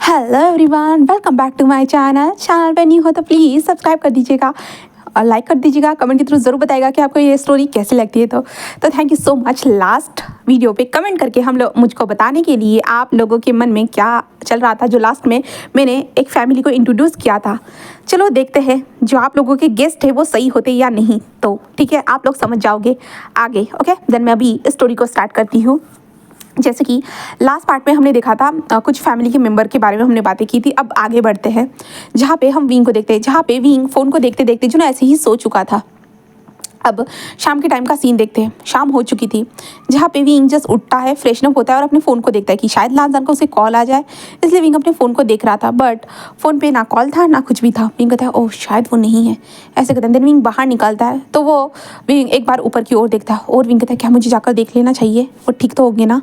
Hello everyone, welcome back to my channel पे new हो तो प्लीज़ सब्सक्राइब कर दीजिएगा और लाइक कर दीजिएगा। कमेंट के थ्रू ज़रूर बताइएगा कि आपको ये स्टोरी कैसी लगती है। तो thank you so much last video पे कमेंट करके हम लोग मुझको बताने के लिए आप लोगों के मन में क्या चल रहा था जो लास्ट में मैंने एक फैमिली को इंट्रोड्यूस किया था। चलो देखते हैं जो आप लोगों के गेस्ट है वो सही होते या नहीं। तो ठीक है, आप लोग समझ जाओगे आगे। ओके, देन मैं अभी स्टोरी को स्टार्ट करती हूँ। जैसे कि लास्ट पार्ट में हमने देखा था कुछ फैमिली के मेंबर के बारे में हमने बातें की थी। अब आगे बढ़ते हैं जहाँ पे हम विंग को देखते हैं, जहाँ पे विंग फ़ोन को देखते देखते जो ना ऐसे ही सो चुका था। अब शाम के टाइम का सीन देखते हैं। शाम हो चुकी थी जहाँ पे विंग जस्ट उठता है, फ्रेशनअप होता है और अपने फ़ोन को देखता है कि शायद लांजान को उसे कॉल आ जाए, इसलिए विंग अपने फ़ोन को देख रहा था। बट फ़ोन पे ना कॉल था ना कुछ भी था। विंग कहता है ओह शायद वो नहीं है, ऐसे कहते हैं। देन विंग बाहर निकलता है तो वो विंग एक बार ऊपर की ओर देखता है और विंग कहता है क्या मुझे जाकर देख लेना चाहिए, वो ठीक तो होंगे ना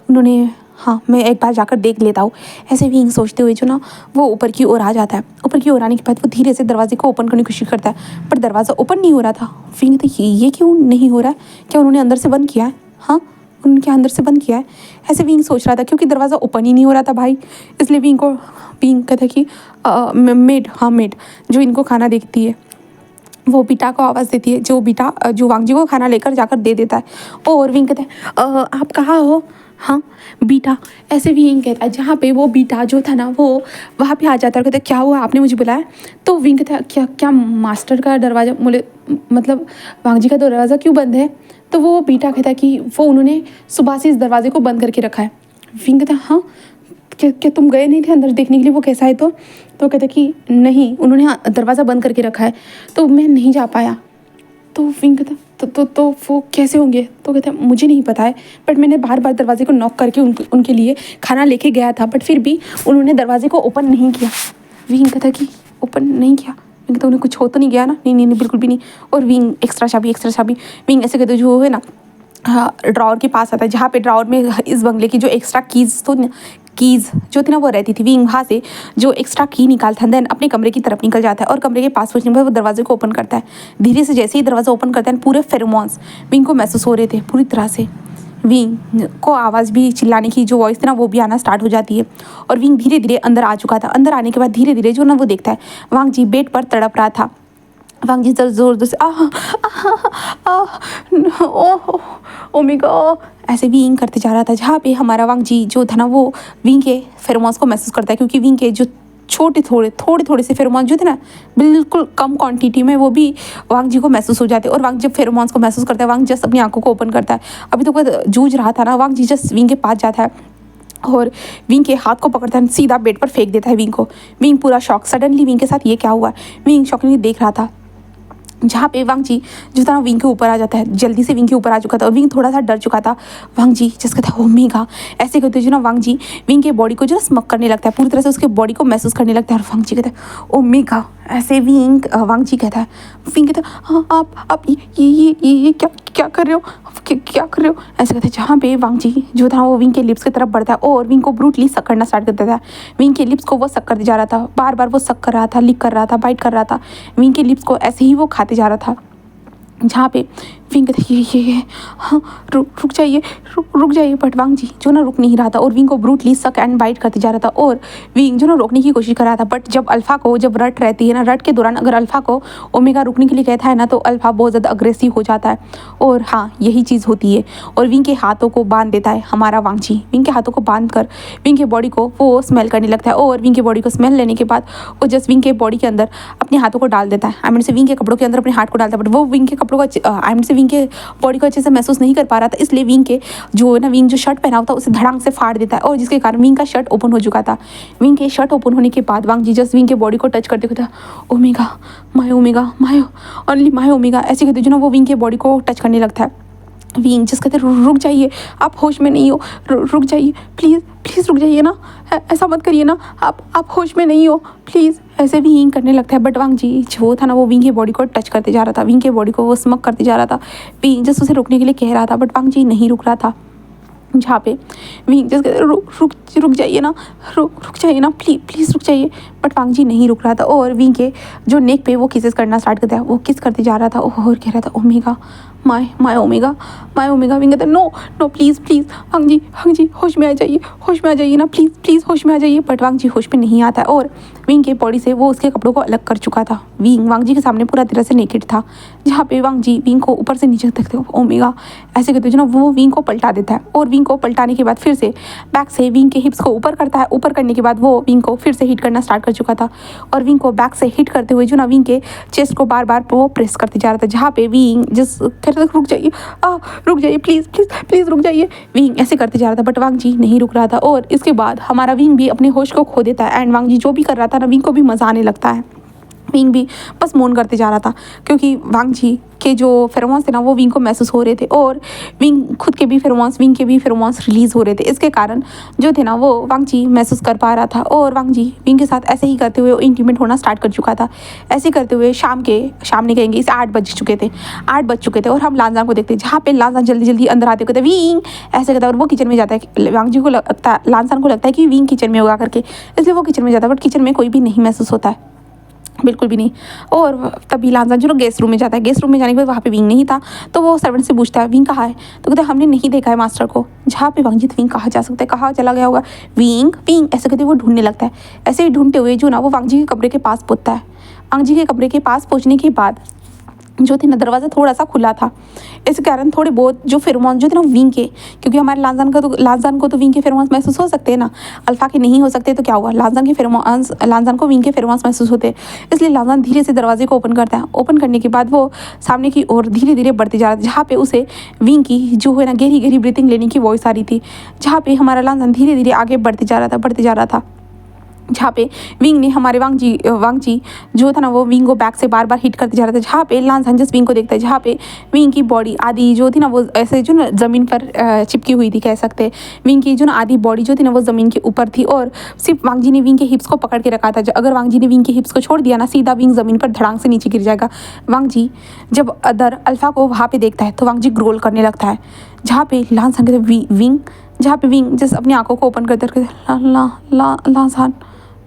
उन्होंने। हाँ, मैं एक बार जाकर देख लेता हूँ, ऐसे भी सोचते हुए जो ना वो ऊपर की ओर आ जाता है। ऊपर की ओर आने के बाद वो धीरे से दरवाजे को ओपन करने की कोशिश करता है, पर दरवाज़ा ओपन नहीं हो रहा था। फिर तो ये क्यों नहीं हो रहा है, क्या उन्होंने अंदर से बंद किया है? हाँ, उनके अंदर से बंद किया है, ऐसे विंग सोच रहा था क्योंकि दरवाज़ा ओपन ही नहीं हो रहा था भाई। इसलिए विंग कहता है कि मेड, हाँ मेड जो इनको खाना देखती है वो बीटा को आवाज़ देती है, जो वांगजी को खाना लेकर जाकर दे देता है। और विंग कहता है आप कहाँ हो? हाँ बीटा, ऐसे भी विंग कहता है। जहाँ पे वो बीटा जो था ना वो वहाँ पे आ जाता है और कहता है क्या हुआ, आपने मुझे बुलाया? तो विंग कहता है क्या क्या मास्टर का दरवाज़ा बोले मतलब वांगजी का दरवाज़ा क्यों बंद है? तो वो बीटा कहता है कि वो उन्होंने सुबह से इस दरवाजे को बंद करके रखा है। विंग कहता है हाँ, क्या तुम गए नहीं थे अंदर देखने के लिए वो कैसा है? तो कहते कि नहीं, उन्होंने दरवाज़ा बंद करके रखा है तो मैं नहीं जा पाया। तो विंग कहता तो वो कैसे होंगे? तो कहता है मुझे नहीं पता है, बट मैंने बार बार दरवाजे को नॉक करके उनके लिए खाना लेके गया था, बट फिर भी उन्होंने दरवाजे को ओपन नहीं किया। विंग कहता कि ओपन नहीं किया? विंग कहता उन्हें कुछ हो तो नहीं गया ना? नहीं, बिल्कुल भी नहीं। और विंग एक्स्ट्रा चाबी विंग ऐसे कहते जो है ना, हाँ, ड्रॉर के पास आता है जहाँ पे ड्रॉर में इस बंगले की जो एक्स्ट्रा कीज़ जो थी ना वो रहती थी। विंग वहाँ से जो एक्स्ट्रा की निकालता है, देन अपने कमरे की तरफ निकल जाता है और कमरे के पास पहुंचने पर वो दरवाजे को ओपन करता है। धीरे से जैसे ही दरवाज़ा ओपन करता है पूरे फेरोमोन्स विंग को महसूस हो रहे थे पूरी तरह से। विंग को आवाज़ भी, चिल्लाने की जो वॉइस थी ना वो भी आना स्टार्ट हो जाती है और विंग धीरे धीरे अंदर आ चुका था। अंदर आने के बाद धीरे धीरे जो ना वो देखता है वांगजी बेड पर तड़प रहा था। वांगजी जोर से ओ माय गॉड ऐसे विंग करते जा रहा था। जहाँ पे हमारा वांगजी जो था ना वो विंग के फेरोमोन्स को महसूस करता है, क्योंकि विंग के जो थोड़े से फेरोमोन्स जो थे ना बिल्कुल कम क्वांटिटी में वो भी वांगजी को महसूस हो जाते हैं। और वांग जब फेरोमोन्स को महसूस करता है वांग जस्ट अपनी आंखों को ओपन करता है। अभी तो कोई जूझ रहा था ना, वांगजी जस्ट विंग के पास जाता है और विंग के हाथ को पकड़ता है, सीधा बेड पर फेंक देता है विंग को। विंग पूरा शॉक, सडनली विंग के साथ ये क्या हुआ? विंग शॉकिंगली देख रहा था। जहाँ पे वांगजी जो था विंग के ऊपर आ जाता है, जल्दी से विंग के ऊपर आ चुका था और विंग थोड़ा सा डर चुका था। वांगजी जैसे कहता है ओमेगा, ऐसे कहते जो ना वांगजी विंग के बॉडी को जो ना स्मक करने लगता है, पूरी तरह से उसके बॉडी को महसूस करने लगता है। और वांगजी कहता है ओमेगा, ऐसे वांगजी कहता है। विंग कहता है हाँ आप ये क्या कर रहे हो, क्या कर रहे हो? ऐसे कहते हैं। जहाँ पे वांगजी जो था वो विंग के लिप्स की तरफ बढ़ता है और विंग को ब्रूटली सक करना स्टार्ट कर देता है। विंग के लिप्स को वो सक करते जा रहा था, बार बार वो सक कर रहा था, लिक कर रहा था, बाइट कर रहा था। विंग के लिप्स को ऐसे ही वो खाते जा रहा था। जहाँ पे विंग कहता ये हाँ रुक जाइए, बट वांगजी जो ना रुक नहीं रहा था और विंग को ब्रूटली सक एंड बाइट करते जा रहा था। और विंग जो ना रोकने की कोशिश कर रहा था, बट जब रट रहती है ना, रट के दौरान अगर अल्फा को ओमेगा रुकने के लिए कहता है ना तो अल्फा बहुत ज़्यादा अग्रेसिव हो जाता है। और हाँ, यही चीज़ होती है। और विंग के हाथों को बांध देता है हमारा वांगजी। विंग के हाथों को बांध कर विंग के बॉडी को वो स्मेल करने लगता है और विंग के बॉडी को स्मेल लेने के बाद वो जस्ट विंग के बॉडी के अंदर अपने हाथों को डाल देता है। आई मीन से विंग के कपड़ों के अंदर अपने हाथ को डालता है, बट वो विंग के कपड़ों को आई मीन से विंग के बॉडी को अच्छे से महसूस नहीं कर पा रहा था। इसलिए विंग जो शर्ट पहना हुआ था उसे धड़ाम से फाड़ देता है और जिसके कारण विंग का शर्ट ओपन हो चुका था। विंग के शर्ट ओपन होने के बाद वांगजी जस्ट विंग के बॉडी को टच करते कहता omega my only my omega, ऐसे कहते जो ना वो विंग के बॉडी को टच करने लगता है। विंग जस्ट कहते रुक जाइए, आप होश में नहीं हो, रुक जाइए प्लीज़ रुक जाइए ना, ऐसा मत करिए ना, आप होश में नहीं हो प्लीज़, ऐसे भी विंग करने लगता है। बट वांगजी जो था ना वो विंग के बॉडी को टच करते जा रहा था, विंग के बॉडी को वो स्मक करते जा रहा था। विंग जस्ट उसे रुकने के लिए कह रहा था, बट वांगजी नहीं रुक रहा था। जहाँ पे विंग जस्ट कहते रुक जाइए ना, रुक जाइए ना, प्लीज़ रुक जाइए। बट वांग जी नहीं रुक रहा था और विंग के जो नेक पे वो किसेस करना स्टार्ट करता है। वो किस करते जा रहा था और कह रहा था ओमेगा, माय ओमेगा। विंग कहता है नो प्लीज़ वांग जी होश में आ जाइए ना, प्लीज़ होश में आ जाइए। बट वांग जी होश में नहीं आता है और विंग के बॉडी से वो उसके कपड़ों को अलग कर चुका था। विंग वांग जी के सामने पूरा तरह से नेकेड था, जहाँ पे वांग जी विंग को ऊपर से नीचे तक ओमेगा ऐसे कहते जो ना वो विंग को पलटा देता है। और विंग को पलटाने के बाद फिर से बैक से विंग के हिप्स को ऊपर करता है। ऊपर करने के बाद वो विंग को फिर से हिट करना स्टार्ट कर चुका था और विंग को बैक से हिट करते हुए जो ना विंग के चेस्ट को बार बार वो प्रेस करते जा रहा था, जहाँ पे विंग जिस कहते रुक जाइए प्लीज़ रुक जाइए। विंग ऐसे करते जा रहा था बट वांग जी नहीं रुक रहा था और इसके बाद हमारा विंग भी अपने होश को खो देता है। एंड वांग जी जो भी कर रहा था ना विंग को भी मज़ा आने लगता है। विंग भी बस मौन करते जा रहा था क्योंकि वांग जी के जो फेरोमोन्स थे ना वो विंग को महसूस हो रहे थे और विंग खुद के भी फेरोमोन्स रिलीज़ हो रहे थे। इसके कारण जो थे ना वो वांग जी महसूस कर पा रहा था और वांग जी विंग के साथ ऐसे ही करते हुए इंटीमेट होना स्टार्ट कर चुका था। ऐसे करते हुए शाम नहीं कहेंगे, इसे 8 बज चुके थे और हम लांजान को देखते जहाँ पे लांजान जल्दी अंदर आते कहते विंग ऐसे कहता है और वो किचन में जाता है। वांग जी को लगता है, लांजान को लगता है कि विंग किचन में होगा करके, इसलिए वो किचन में जाता है बट किचन में कोई भी नहीं महसूस होता है, बिल्कुल भी नहीं। और तभी लांजान जो गेस्ट रूम में जाता है। गेस्ट रूम में जाने के बाद वहाँ पे विंग नहीं था तो वो सर्वेंट से पूछता है विंग कहाँ है, तो कहते हैं हमने नहीं देखा है मास्टर को। जहाँ पे वांग जी विंग कहाँ जा सकता है, कहाँ चला गया होगा विंग ऐसे कहते वो ढूंढने लगता है। ऐसे ही ढूंढते हुए जो ना वो वांग जी के कमरे के पास पहुँचता है। वांग जी के कमरे के पास पहुँचने के बाद जो थे ना दरवाज़ा थोड़ा सा खुला था, इस कारण थोड़े बहुत जो फेरोमोन जो थे ना विंग के, क्योंकि हमारे लांजान को तो विंग के फेरोमोन्स महसूस हो सकते हैं ना, अल्फा के नहीं हो सकते तो क्या हुआ, लांजान को विंग के फेरोमोन्स महसूस होते, इसलिए लांजान धीरे से दरवाजे को ओपन करता है। ओपन करने के बाद वो सामने की ओर धीरे धीरे बढ़ते जा रहा था, जहाँ पे उसे विंग की जो है ना गहरी ब्रीथिंग लेने की वॉइस आ रही थी, जहाँ पे हमारा लांजान धीरे धीरे आगे बढ़ते जा रहा था। जहाँ पे विंग ने हमारे वांग जी जो था ना वो विंग को बैक से बार बार हिट करते जा रहा था, जहाँ पे लांजान जिस विंग को देखता है, जहाँ पे विंग की बॉडी आदि जो थी ना वो ऐसे जो ना ज़मीन पर चिपकी हुई थी, कह सकते हैं विंग की जो ना आधी बॉडी जो थी ना वो ज़मीन के ऊपर थी और सिर्फ वांग जी ने विंग के हिप्स को पकड़ के रखा था। अगर वांग जी ने विंग के हिप्स को छोड़ दिया ना, सीधा विंग ज़मीन पर धड़ांग से नीचे गिर जाएगा। वांग जी जब अदर अल्फा को वहाँ पर देखता है तो वांग जी ग्रोल करने लगता है, जहाँ पे लांजान कहते विंग, जहाँ पे विंग जिस अपनी आँखों को ओपन करते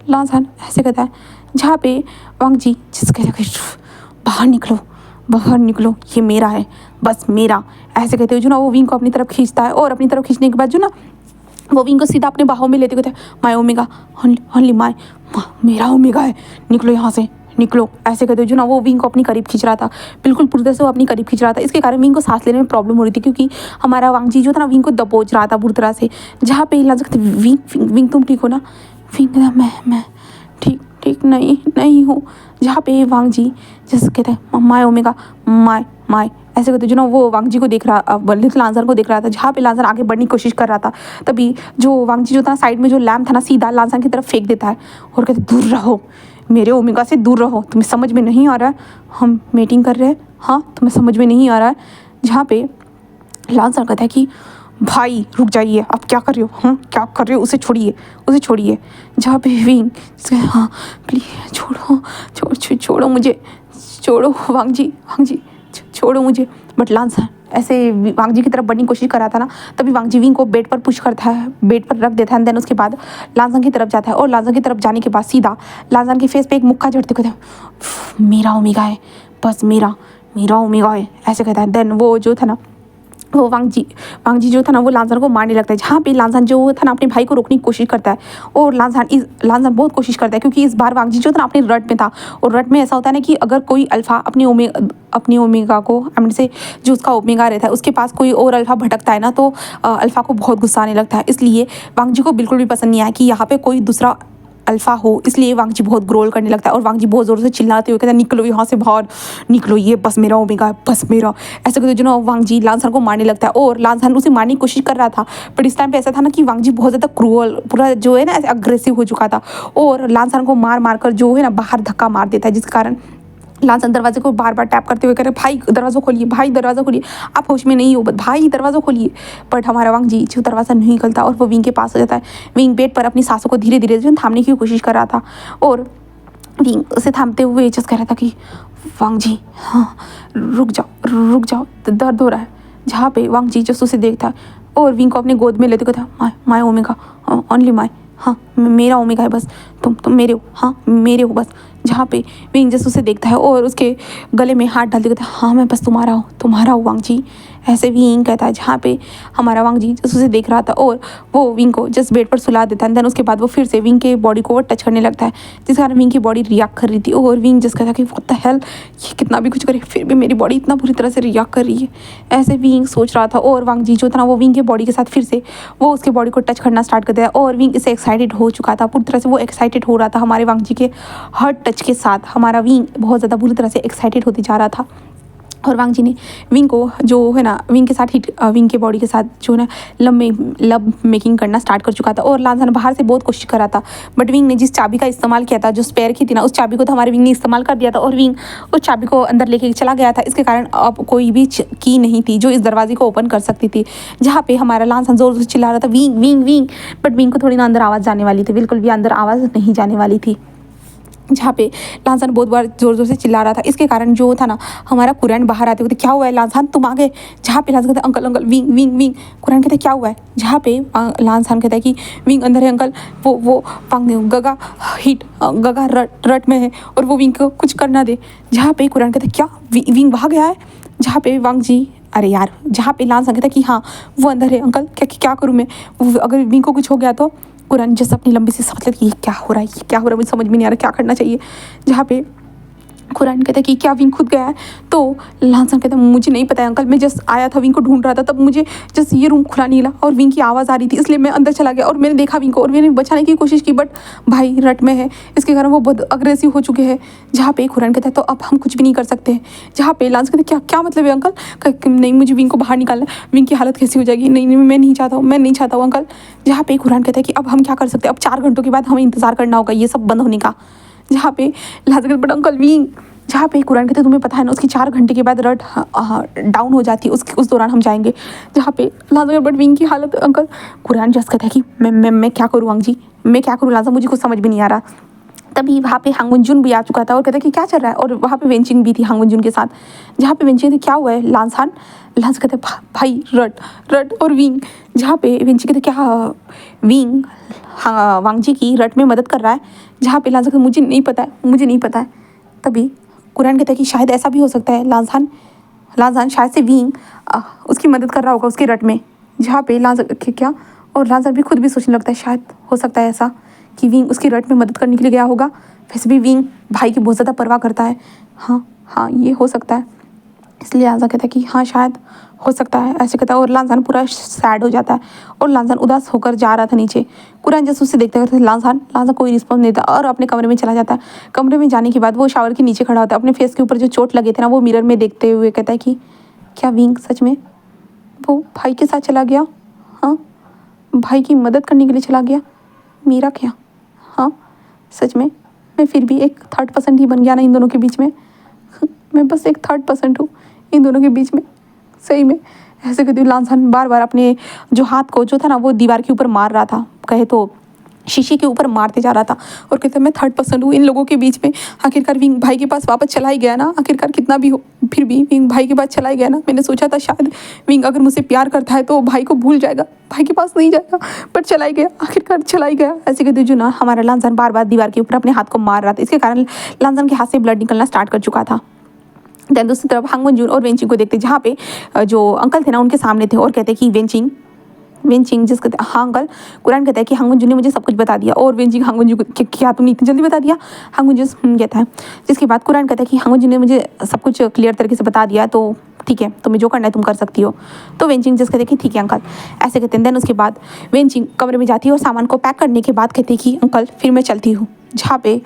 लांजान ऐसे कहता है, जहाँ पे वांग जी जिस कहते बाहर निकलो ये मेरा है, बस मेरा, ऐसे कहते हुए जो ना वो विंग को अपनी तरफ खींचता है और अपनी तरफ खींचने के बाद जो ना वो विंग को सीधा अपने बाहों में लेते कहते हैं माय ओमेगा, ओनली माय, मेरा ओमेगा है, निकलो यहाँ से निकलो, ऐसे कहते हुए जो ना वो विंग को अपनी करीब खींच रहा था, बिल्कुल पूरी तरह से वो अपनी करीब खींच रहा था। इसके कारण विंग को सांस लेने में प्रॉब्लम हो रही थी क्योंकि हमारा वांग जी जो था ना विंग को दबोच रहा था बुरी तरह से, जहाँ पे लांजान कहते विंग तुम ठीक हो ना, विंग मैं ठीक नहीं हूँ, जहाँ पे वांग जी जैसे कहते हैं माय ओमेगा माय ऐसे कहते जो ना वो वांग जी को देख रहा, लिटिल लांजान को देख रहा था, जहाँ पे लांजान आगे बढ़ने की कोशिश कर रहा था। तभी जो वांग जी जो था साइड में जो लैम्प था ना सीधा लांजान की तरफ फेंक देता है और कहते दूर रहो, मेरे ओमेगा से दूर रहो, तुम्हें समझ में नहीं आ रहा है, हम मीटिंग कर रहे हैं, हाँ तुम्हें समझ में नहीं आ रहा है। जहाँ पे लांजान कहता है कि भाई रुक जाइए, आप क्या कर रहे हो, क्या कर रहे हो, उसे छोड़िए। जहाँ पे विंग हाँ प्लीज छोड़ो मुझे, वांग जी छोड़ो मुझे। बट लांजान ऐसे वांग जी की तरफ बढ़ने की कोशिश कर रहा था ना, तभी वांग जी विंग को बेड पर पुश करता है, बेड पर रख देता है। देन उसके बाद लांजान की तरफ जाता है और लांजान की तरफ जाने के बाद सीधा लांजान के फेस पे एक मुक्का झड़ते कहता है मेरा ओमेगा है, बस मेरा ओमेगा है, ऐसे कहता है। देन वो जो था ना वो वांग जी जो था ना वो लांजान को मारने लगता है, जहाँ पे लांजान जो था ना अपने भाई को रोकने की कोशिश करता है और लांजान बहुत कोशिश करता है क्योंकि इस बार वांग जी जो था ना अपने रट में था और रट में ऐसा होता है ना कि अगर कोई अल्फा अपनी ओमेगा को से जो उसका ओमेगा रहता है उसके पास कोई और अल्फा भटकता है ना तो अल्फा को बहुत गुस्सा आने लगता है। इसलिए वांग जी को बिल्कुल भी पसंद नहीं आया कि यहाँ पे कोई दूसरा अल्फा हो, इसलिए वांग जी बहुत ग्रोल करने लगता है और वांग जी बहुत ज़ोर से चिल्लाते हुए कहता है निकलो यहाँ से बाहर, निकलो, ये बस मेरा ओमेगा है, बस मेरा, ऐसे करते जो ना वांग जी लांजान को मारने लगता है और लांजान उसे मारने की कोशिश कर रहा था। पर इस टाइम पे ऐसा था ना कि वांग जी बहुत ज़्यादा क्रूअल पूरा जो है ना ऐसे अग्रेसिव हो चुका था और लांजान को मार कर जो है ना बाहर धक्का मार देता है, जिस कारण लांजान दरवाजे को बार बार टैप करते हुए कह रहे भाई दरवाज़ा खोलिए, आप होश में नहीं हो, भाई दरवाज़ा खोलिए। बट हमारा वांग जी जो दरवाज़ा नहीं खुलता और वो विंग के पास हो जाता है। विंग बेड पर अपनी सांसों को धीरे धीरे जो थामने की कोशिश कर रहा था और विंग उसे थामते हुए जस्ट कह रहा था कि वांग जी हाँ रुक जाओ, दर्द हो रहा है। जहाँ पे वांग जी जस्ट उसे देखता है और विंग को अपने गोद में लेते कहता my my omega, only my, हाँ मेरा ओमेगा है बस, तुम मेरे हो, हाँ मेरे हो बस। जहाँ पे विंग जैसे उसे देखता है और उसके गले में हाथ डालते कहता है हाँ मैं बस तुम्हारा हूँ वांग जी, ऐसे विंग कहता है। जहाँ पे हमारा वांग जी जैसे उसे देख रहा था और वो विंग को जस्ट बेड पर सुला देता है। देन उसके बाद वो फिर से विंग के बॉडी को टच करने लगता है, जिस कारण विंग की बॉडी रिएक्ट कर रही थी। और विंग जस्ट कहता है कि व्हाट द हेल, ये कितना भी कुछ करे फिर भी मेरी बॉडी इतना बुरी तरह से रिएक्ट कर रही है, ऐसे विंग सोच रहा था। और वांग जी जो था ना वो विंग के बॉडी के साथ फिर से वो उसके बॉडी को टच करना स्टार्ट कर दिया और विंग इससे एक्साइटेड हो चुका था, पूरी तरह से वो एक्साइटेड हो रहा था हमारे वांग जी के हर्ट टच के साथ। हमारा विंग बहुत ज़्यादा बुरी तरह से एक्साइटेड होते जा रहा था और वांग जी ने विंग को जो है ना विंग के साथ हिट विंग के बॉडी के साथ जो है ना लव मेकिंग करना स्टार्ट कर चुका था। और लांसान बाहर से बहुत कोशिश कर रहा था, बट विंग ने जिस चाबी का इस्तेमाल किया था, जो स्पेयर की थी ना, उस चाबी को तो हमारे विंग ने इस्तेमाल कर दिया था और विंग उस चाबी को अंदर लेके चला गया था। इसके कारण अब कोई भी की नहीं थी जो इस दरवाजे को ओपन कर सकती थी। जहाँ पे हमारा लांसान जोर से चिल्ला रहा था wing wing wing, but wing को थोड़ी ना अंदर आवाज़ जाने वाली थी, बिल्कुल भी अंदर आवाज़ नहीं जाने वाली थी। जहाँ पे लांसान बहुत बार ज़ोर ज़ोर से चिल्ला रहा था, इसके कारण जो था ना हमारा कुरैन बाहर आते हुए क्या हुआ है लांसान तुम आ गए। जहाँ पे लांसान कहता है uncle uncle wing wing wing, Curran कहता है क्या हुआ है। जहाँ पे लांसान कहता है कि विंग अंदर है अंकल, वो गगा हिट गगा रट में है और वो विंग को कुछ कर ना दे। जहाँ पे कुरैन कहता है क्या विंग वहाँ गया है। जहाँ पे वांग जी अरे यार, जहाँ पे लांसान कहता है कि हाँ वो अंदर है अंकल, क्या करूँ मैं, अगर विंग को कुछ हो गया तो। कुरैन जैसे अपनी लंबी सी सांस लेती है, ये क्या हो रहा है, ये क्या हो रहा है, मुझे समझ में नहीं आ रहा क्या करना चाहिए। जहाँ पे कुरैन कहता है कि क्या विंग खुद गया है। तो लांसान कहता है मुझे नहीं पता है अंकल, मैं जस्ट आया था विंग को ढूंढ रहा था, तब मुझे जस्ट ये रूम खुला नहीं मिला और विंग की आवाज़ आ रही थी, इसलिए मैं अंदर चला गया और मैंने देखा विंग को और मैंने बचाने की कोशिश की, बट भाई रट में है, इसके कारण वो बहुत अग्रेसिव हो चुके हैं। जहाँ पे कुरैन कहता है तो अब हम कुछ भी नहीं कर सकते हैं। जहाँ पे लांसान कहते क्या क्या मतलब है अंकल, नहीं मुझे विंग को बाहर निकालना, विंग की हालत कैसी हो जाएगी, नहीं मैं नहीं चाहता हूँ अंकल। जहाँ पे कुरैन कहता है कि अब हम क्या कर सकते हैं, अब 4 घंटों के बाद हमें इंतज़ार करना होगा ये सब बंद होने का। जहाँ पे लांसान कहता बट अंकल विंग, जहाँ पे कुरैन कहते तुम्हें पता है ना उसकी 4 घंटे के बाद रट डाउन हो जाती है, उस दौरान हम जाएंगे। जहाँ पे लांसान बट विंग की हालत अंकल। कुरैन जस्ट कहता है कि मैं क्या करूँ वांग जी, मैं क्या करूँ लांसान, मुझे कुछ समझ भी नहीं आ रहा। तभी वहाँ पे हांग वनजुन भी आ चुका था और कहता है कि क्या चल रहा है, और वहाँ पे वेंचिंग भी थी हांग वनजुन के साथ। जहाँ पे वेंचिंग थी क्या हुआ है लांसान कहते भाई रट और विंग। जहाँ पे वेंचिंग कहते क्या विंग हाँ वांग जी की रट में मदद कर रहा है। जहाँ पे लांसान मुझे नहीं पता है। तभी कुरैन कहता है कि शायद ऐसा भी हो सकता है लांसान शायद से विंग उसकी मदद कर रहा होगा उसके रट में। जहाँ पे लांसान क्या, और लांसान भी खुद भी सोचने लगता है शायद हो सकता है ऐसा कि विंग उसकी रट में मदद करने के लिए गया होगा। वैसे भी विंग भाई की बहुत ज़्यादा परवाह करता है। हाँ ये हो सकता है, इसलिए लांसान कहता है कि हाँ शायद हो सकता है, ऐसे कहता है। और लांसान पूरा सैड हो जाता है और लांसान उदास होकर जा रहा था नीचे। कुरैन जैसे उससे देखते हुए लांसान कोई रिस्पॉन्स नहीं देता और अपने कमरे में चला जाता है। कमरे में जाने के बाद वो शावर के नीचे खड़ा होता है, अपने फेस के ऊपर जो चोट लगे थे ना वो मिरर में देखते हुए कहता है कि क्या विंग सच में वो भाई के साथ चला गया, हाँ भाई की मदद करने के लिए चला गया, मेरा क्या, हाँ सच में मैं फिर भी एक 3rd ही बन गया ना इन दोनों के बीच में। मैं बस एक 3rd हूँ इन दोनों के बीच में, सही में ऐसे कहती हूँ। लांसान बार बार अपने जो हाथ को जो था ना वो दीवार के ऊपर मार रहा था, कहे तो शीशे के ऊपर मारते जा रहा था और कहता मैं 3rd हूँ इन लोगों के बीच में। आखिरकार विंग भाई के पास वापस चला ही गया ना, आखिरकार कितना भी हो फिर भी विंग भाई के पास चला ही गया ना। मैंने सोचा था शायद विंग अगर मुझसे प्यार करता है तो भाई को भूल जाएगा, भाई के पास नहीं जाएगा, पर चला ही गया, आखिरकार चला ही गया। ऐसे कहते जो ना हमारा लांसान बार बार दीवार के ऊपर अपने हाथ को मार रहा था, इसके कारण लांसान के हाथ से ब्लड निकलना स्टार्ट कर चुका था। दैन दूसरी तरफ हांग वनजुन और वेंचिंग को देखते, जहाँ पे जो अंकल थे ना उनके सामने थे और कहते कि वेंचिंग जिस कहते हाँ अंकल। कुरैन कहता है कि हांग वनजुन ने मुझे सब कुछ बता दिया। और वेंचिंग हांग वनजुन को क्या तुमने इतनी जल्दी बता दिया। हांग वनजुन कहता है, जिसके बाद कुरैन कहता है कि हांग वनजुन ने मुझे सब कुछ क्लियर तरीके से बता दिया, तो ठीक है तुम्हें जो करना है तुम कर सकती हो। तो वेंचिंग जिस कहते हैं कि ठीक है अंकल, ऐसे कहते हैं। देन उसके बाद वेंचिंग कमरे में जाती है और सामान को पैक करने के बाद कहते हैं कि अंकल फिर मैं चलती हूँ। जहाँ पे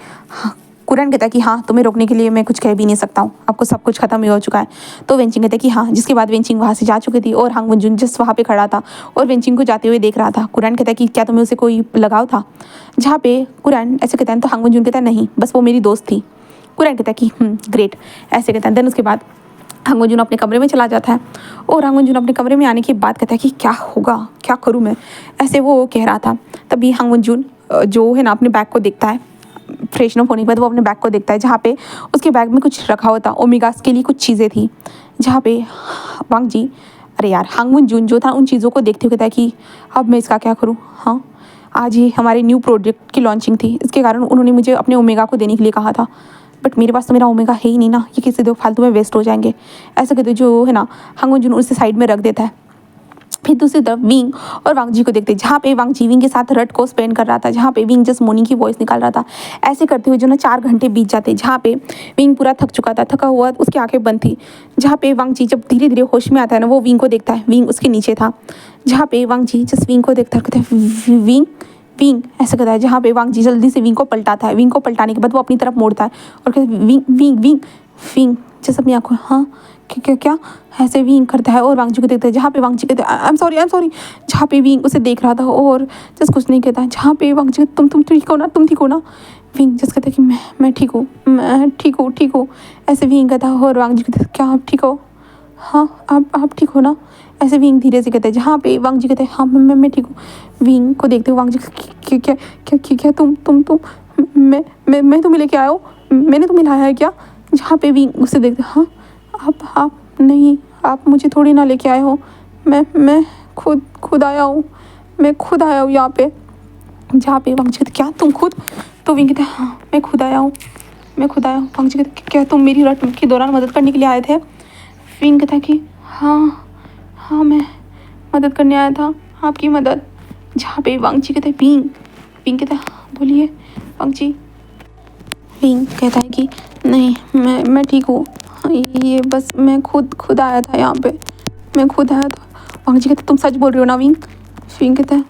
कुरैन कहता है कि हाँ तुम्हें रोकने के लिए मैं कुछ कह भी नहीं सकता हूँ, आपको सब कुछ खत्म ही हो चुका है। तो वेंचिंग कहता है कि हाँ, जिसके बाद वेंचिंग वहाँ से जा चुकी थी और हांग वनजुन जस्ट वहाँ पे खड़ा था और वेंचिंग को जाते हुए देख रहा था। कुरैन कहता है कि क्या तुम्हें उसे कोई लगाव था। जहाँ पे कुरैन ऐसे कहता है तो हांग वनजुन कहता है नहीं बस वो मेरी दोस्त थी। कुरैन कहता है कि ग्रेट, ऐसे कहता है। देन उसके बाद हांग वनजुन अपने कमरे में चला जाता है और हांग वनजुन अपने कमरे में आने के बाद कहता है कि क्या होगा, क्या करूँ मैं, ऐसे वो कह रहा था। तभी हांग वनजुन जो है ना अपने बैग को देखता है, फ्रेशन अप होने के बाद वो अपने बैग को देखता है, जहाँ पे उसके बैग में कुछ रखा हुआ था, ओमेगास के लिए कुछ चीज़ें थी। जहाँ पे वांग जी अरे यार, हांगमुन जून जो था उन चीज़ों को देखते हुए कहता है कि अब मैं इसका क्या करूँ। हाँ, आज ही हमारे न्यू प्रोजेक्ट की लॉन्चिंग थी, इसके कारण उन्होंने मुझे अपने ओमेगा को देने के लिए कहा था, बट मेरे पास तो मेरा ओमेगा है ही नहीं ना, ये किसी दो फालतू में वेस्ट हो जाएंगे। ऐसा कहते जो है ना, हांगमुन जून उसे साइड में रख देता है। फिर दूसरी तरफ विंग और वांग जी को देखते हैं, जहाँ पे वांग जी विंग के साथ रट को स्पेंड कर रहा था, जहाँ पे विंग जस्ट मोनी की वॉइस निकाल रहा था। ऐसे करते हुए जो ना 4 घंटे बीत जाते, जहाँ पे विंग पूरा थक चुका था, थका हुआ उसकी आंखें बंद थी। जहाँ पे वांग जी जब धीरे धीरे होश में आता है ना, वो विंग को देखता है, विंग उसके नीचे था। जहाँ पे वांग जी जस्ट विंग को देखता है, कहता है विंग विंग, ऐसा कहता है। जहाँ पे वांग जी जल्दी से विंग को पलटाता है, विंग को पलटाने के बाद वो अपनी तरफ मोड़ता है और कहता है विंग विंग विंग विंग, जैसे अपनी आंखों, हाँ क्या क्या ऐसे विंग करता है और वांग जी को देखता है। जहाँ पे वांग जी कहते हैं आई एम सॉरी, जहाँ पे विंग उसे देख रहा था और जस्ट कुछ नहीं कहता है। जहाँ पे वांग जी तुम ठीक हो ना, तुम ठीक हो ना। विंग जस्ट कहता है कि मैं ठीक हूँ, मैं ठीक हूँ। ऐसे विंग कहता है और वांग जी कहते हैं क्या आप ठीक हो, हाँ आप ठीक हो ना। ऐसे विंग धीरे से कहते हैं। जहाँ पे वांग जी कहते हैं हाँ मैं ठीक हूँ। विंग को देखते हुए वांग जी क्या क्या क्या क्या क्या तुम मैं तुम्हें लेके आया हूँ, मैंने तुम्हें लाया है क्या। जहाँ पे विंग उसे देखते हाँ आप नहीं, आप मुझे थोड़ी ना लेके आए हो, मैं खुद आया हूँ, मैं खुद आया हूँ यहाँ पे। जहाँ पे वांग जी कहते क्या तुम खुद, तो विंग कहते हाँ मैं खुद आया हूँ। वांग जी कहते क्या तुम मेरी रट के दौरान मदद करने के लिए आए थे। विंग कहता कि हाँ मैं मदद करने आया था, आपकी मदद। जहाँ पे वांग जी कहते विंग कहता बोलिए वांग जी। विंग कहता है कि नहीं मैं ठीक हूँ, ये बस मैं खुद आया था यहाँ पे, मैं खुद आया था। वांग जी कहते तुम सच बोल रहे हो ना विंग। विंग कहता है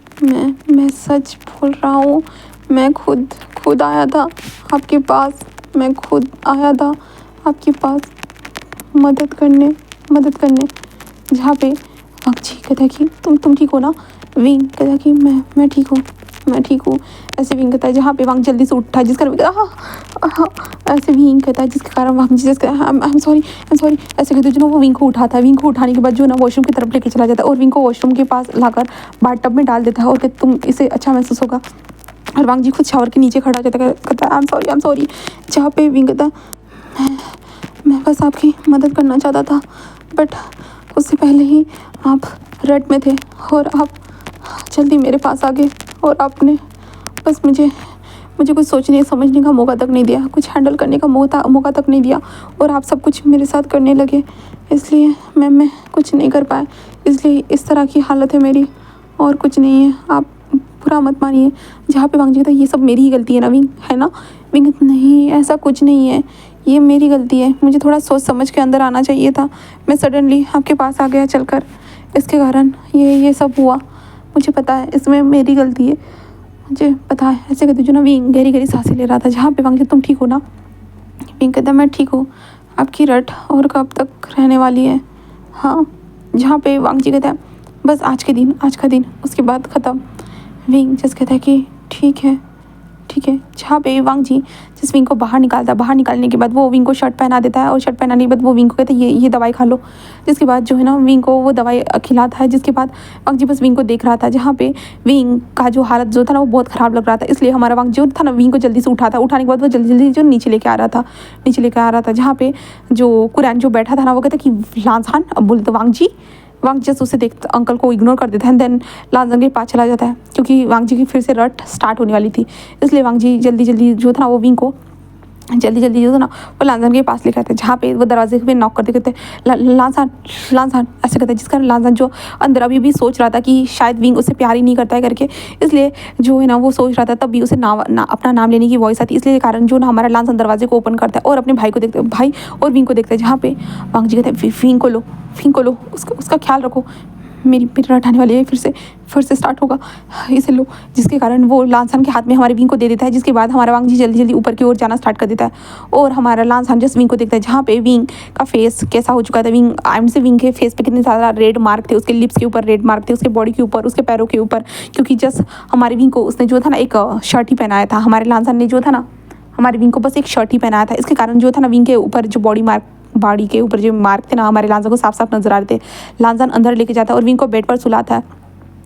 मैं सच बोल रहा हूँ, मैं खुद आया था आपके पास, मैं खुद आया था आपके पास मदद करने। जहाँ पे वांग जी कहता है कि तुम ठीक हो ना। विंग कहता है कि मैं ठीक हूँ। ऐसे विंग कहता है। जहाँ पे वांग जल्दी से उठा, जिस कारण हाँ ऐसे विंग कहता है, जिसके कारण वांग जी जैसे आई एम सॉरी ऐसे कहते जो ना वो विंग को उठाता है। विंग को उठाने के बाद जो ना वॉशरूम की तरफ लेके चला जाता है और विंग को वॉशरूम के पास लाकर बाथटब में डाल देता है और कहते तुम इसे अच्छा महसूस होगा। और वांग जी खुद शावर के नीचे खड़ा हो जाता है, कहता है आई एम सॉरी। जहाँ पे विंग कहता मैं बस आपकी मदद करना चाहता था, बट उससे पहले ही आप रट में थे और आप जल्दी मेरे पास आ गए और आपने बस मुझे कुछ सोचने समझने का मौका तक नहीं दिया, कुछ हैंडल करने का मौका तक नहीं दिया और आप सब कुछ मेरे साथ करने लगे, इसलिए मैं कुछ नहीं कर पाया, इसलिए इस तरह की हालत है मेरी, और कुछ नहीं है, आप बुरा मत मानिए। जहाँ पे वांग जी कहता है ये सब मेरी ही गलती है ना विंग, है ना। विंग नहीं ऐसा कुछ नहीं है, ये मेरी गलती है, मुझे थोड़ा सोच समझ के अंदर आना चाहिए था, मैं सडनली आपके पास आ गया चलकर, इसके कारण ये सब हुआ, मुझे पता है इसमें मेरी गलती है, मुझे पता है। ऐसे कहते जो ना विंग गहरी सांसें ले रहा था। जहाँ पे वांग जी तुम ठीक हो ना। विंग कहता मैं ठीक हूँ, आपकी रट और कब तक रहने वाली है। हाँ। जहाँ पे वांग जी कहता है बस आज का दिन उसके बाद ख़त्म। विंग जस्ट कहता है कि ठीक है। जहाँ पे वांग जी जिस विंग को बाहर निकालता है, बाहर निकालने के बाद वो विंग को शर्ट पहना देता है और शर्ट पहनाने के बाद वो विंग को कहता है ये दवाई खा लो। जिसके बाद जो है ना विंग को वो दवाई खिलाता है। जिसके बाद वांग जी बस विंग को देख रहा था। जहाँ पे विंग का जो हालत जो था ना वो बहुत ख़राब लग रहा था, इसलिए हमारा वांग जो था ना विंग को जल्दी से उठाने के बाद वो जल्दी जो नीचे लेके आ रहा था। जहाँ पे जो कुरैन जो बैठा था ना वो कहता कि लांसान, अब बोलते तो वांग जस्ट उसे देख अंकल को इग्नोर कर देता है, देन लांजन के पास चला जाता है क्योंकि वांग जी की फिर से रट स्टार्ट होने वाली थी। इसलिए वांग जी जल्दी जो था ना वो विंग को जल्दी जो था ना वो लांजन के पास लेकर आते हैं। जहाँ पे वो दरवाजे पे नॉक करते कहते लांसान ऐसे कहते हैं, जिस कारण लांजन जो अंदर अभी भी सोच रहा था कि शायद विंग उसे प्यार ही नहीं करता है करके, इसलिए जो है ना वो सोच रहा था, तब भी उसे अपना नाम लेने की वॉइस आती है। इसलिए कारण जो ना हमारा लांजन दरवाजे को ओपन करता है और अपने भाई और विंग को देखता है। जहाँ पे वांग जी कहते हैं विंग को लो उसका ख्याल रखो, मेरी रट आने वाली है, फिर से स्टार्ट होगा, इसे लो। जिसके कारण वो लांसान के हाथ में हमारे विंग को दे देता है। जिसके बाद हमारा वांग जी जल्दी ऊपर की ओर जाना स्टार्ट कर देता है और हमारा लांसान जस्ट विंग को देखता है। जहाँ पे विंग का फेस कैसा हो चुका था, विंग के फेस पे कितने ज़्यादा रेड मार्क थे, उसके लिप्स के ऊपर रेड मार्क थे, उसके बॉडी के ऊपर, उसके पैरों के ऊपर, क्योंकि जस्ट हमारे विंग को उसने जो था ना एक शर्ट ही पहनाया था। हमारे लांसान ने जो था ना हमारे विंग को बस एक शर्ट ही पहनाया था। इसके कारण जो था ना विंग के ऊपर जो बॉडी के ऊपर जो मार्क थे ना हमारे लांजन को साफ नजर आ रहे थे। लांजन अंदर लेके जाता है और विंग को बेड पर सुलाता है,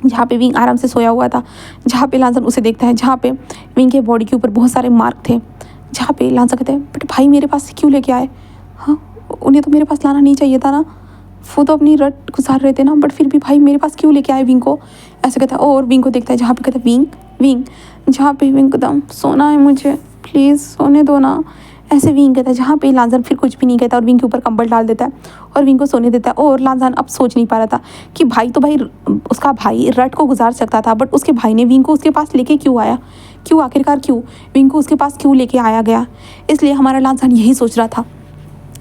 जहाँ पे विंग आराम से सोया हुआ था। जहाँ पे लांजन उसे देखता है, जहाँ पे विंग के बॉडी के ऊपर बहुत सारे मार्क थे। जहाँ पे लांजन कहते हैं बट भाई मेरे पास क्यों लेके आए, हाँ उन्हें तो मेरे पास लाना नहीं चाहिए था ना। वो तो अपनी रट गुजार रहे थे ना, बट फिर भी भाई मेरे पास क्यों लेके आए विंग को, ऐसे कहता है। और विंग को देखता है जहाँ पे कहता है विंग विंग, जहाँ पे विंग एकदम सोना है मुझे, प्लीज़ सोने दो ना, ऐसे विंग कहता है। जहाँ पे लांजान फिर कुछ भी नहीं कहता और विंग के ऊपर कंबल डाल देता है और विंग को सोने देता है। और लांजान अब सोच नहीं पा रहा था कि भाई तो भाई उसका भाई रट को गुजार सकता था, बट उसके भाई ने विंग को उसके पास लेके क्यों आया, क्यों आखिरकार क्यों विंग को उसके पास क्यों लेके आया गया। इसलिए हमारा लांजान यही सोच रहा था।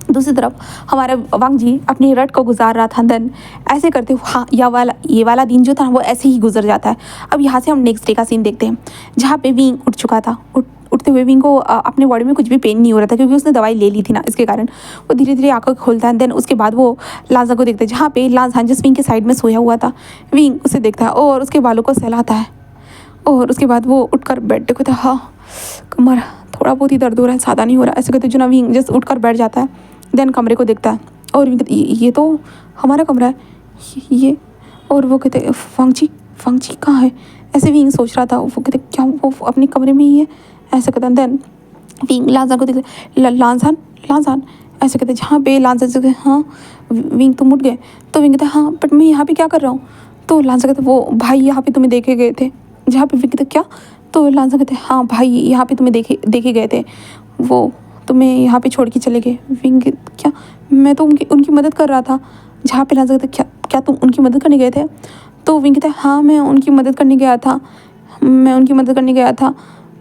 दूसरी तरफ हमारा वांग जी अपनी रट को गुजार रहा था। देन ऐसे करते हुए हाँ ये वाला दिन जो था वो ऐसे ही गुजर जाता है। अब यहाँ से हम नेक्स्ट डे का सीन देखते हैं जहाँ पे विंग उठ चुका था। उठते हुए विंग को अपने बॉडी में कुछ भी पेन नहीं हो रहा था क्योंकि उसने दवाई ले ली थी ना, इसके कारण वो धीरे धीरे आंखों खोलता है। देन उसके बाद वो लांजा को देखता है जहाँ पे लांजा जिस विंग के साइड में सोया हुआ था, विंग उसे देखता है और उसके बालों को सहलाता है। और उसके बाद वो उठकर बैठ कहता है हाँ कमर थोड़ा बहुत ही दर्द हो रहा है, ज़्यादा नहीं हो रहा, ऐसे कहते जो ना विंग जस्ट उठकर बैठ जाता है। देन कमरे को देखता है और विंग कहता ये तो हमारा कमरा है ये। और वो कहते वांग जी कहाँ है, ऐसे विंग सोच रहा था। वो कहते क्या वो अपने कमरे में ही है, ऐसे कहता है। देन विंग लांजान को देखते लांजान ऐसे कहते जहाँ पे लांजान से हाँ विंग तुम उठ गए, तो विंग कहते हाँ बट मैं यहाँ पे क्या कर रहा हूँ। तो लांजा कहते वो भाई यहाँ पे तुम्हें देखे गए थे, जहाँ पे विंग कहते क्या, तो लांजा कहते हाँ भाई यहाँ पे तुम्हें देखे गए थे, वो तुम्हें यहाँ पे छोड़ के चले गए। विंग क्या, मैं तो उनकी मदद कर रहा था। जहाँ पे लांजा कहते क्या तुम उनकी मदद करने गए थे, तो विंग कहते हाँ मैं उनकी मदद करने गया था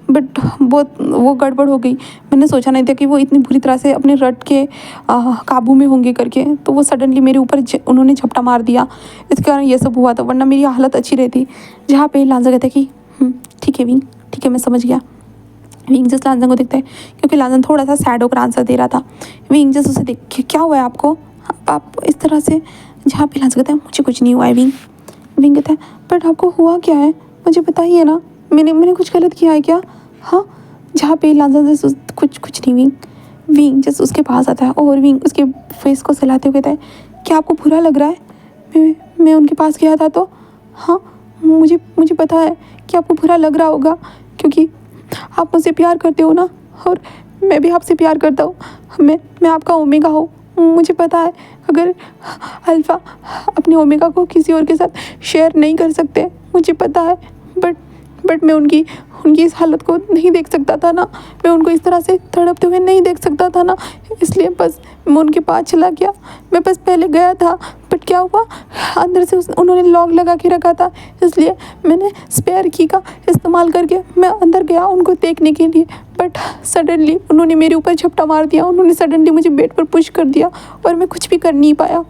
बट वो गड़बड़ हो गई। मैंने सोचा नहीं था कि वो इतनी बुरी तरह से अपने रट के काबू में होंगे करके, तो वो सडनली मेरे ऊपर उन्होंने झपटा मार दिया, इसके कारण ये सब हुआ था, वरना मेरी हालत अच्छी रहती। जहाँ पे लांजा कहता है कि ठीक है विंग, ठीक है मैं समझ गया। विंग जस्ट लांजा को देखता है क्योंकि लांजा थोड़ा सा सैड होकर आंसर दे रहा था। विंग जस्ट उसे देख के क्या हुआ है आपको, आप इस तरह से। जहाँ पे लांजा कहता है मुझे कुछ नहीं हुआ है विंग कहता है बट आपको हुआ क्या है मुझे बताइए ना, मैंने कुछ गलत किया है क्या। हाँ जहाँ पे लांजा जस्ट कुछ नहीं विंग जस्ट उसके पास आता है और विंग उसके फेस को सहलाते हुए कहता है क्या आपको बुरा लग रहा है, मैं उनके पास गया था तो। हाँ मुझे पता है कि आपको बुरा लग रहा होगा क्योंकि आप मुझसे प्यार करते हो ना, और मैं भी आपसे प्यार करता हूँ, मैं आपका ओमेगा हूँ। मुझे पता है अगर अल्फ़ा अपने ओमेगा को किसी और के साथ शेयर नहीं कर सकते, मुझे पता है, बट मैं उनकी इस हालत को नहीं देख सकता था ना, मैं उनको इस तरह से तड़पते हुए नहीं देख सकता था ना, इसलिए बस मैं उनके पास चला गया। मैं बस पहले गया था बट क्या हुआ अंदर से उन्होंने लॉक लगा के रखा था, इसलिए मैंने स्पेयर की का इस्तेमाल करके मैं अंदर गया उनको देखने के लिए, बट सडनली उन्होंने मेरे ऊपर झपटा मार दिया, उन्होंने सडनली मुझे बेड पर पुश कर दिया और मैं कुछ भी कर नहीं पाया।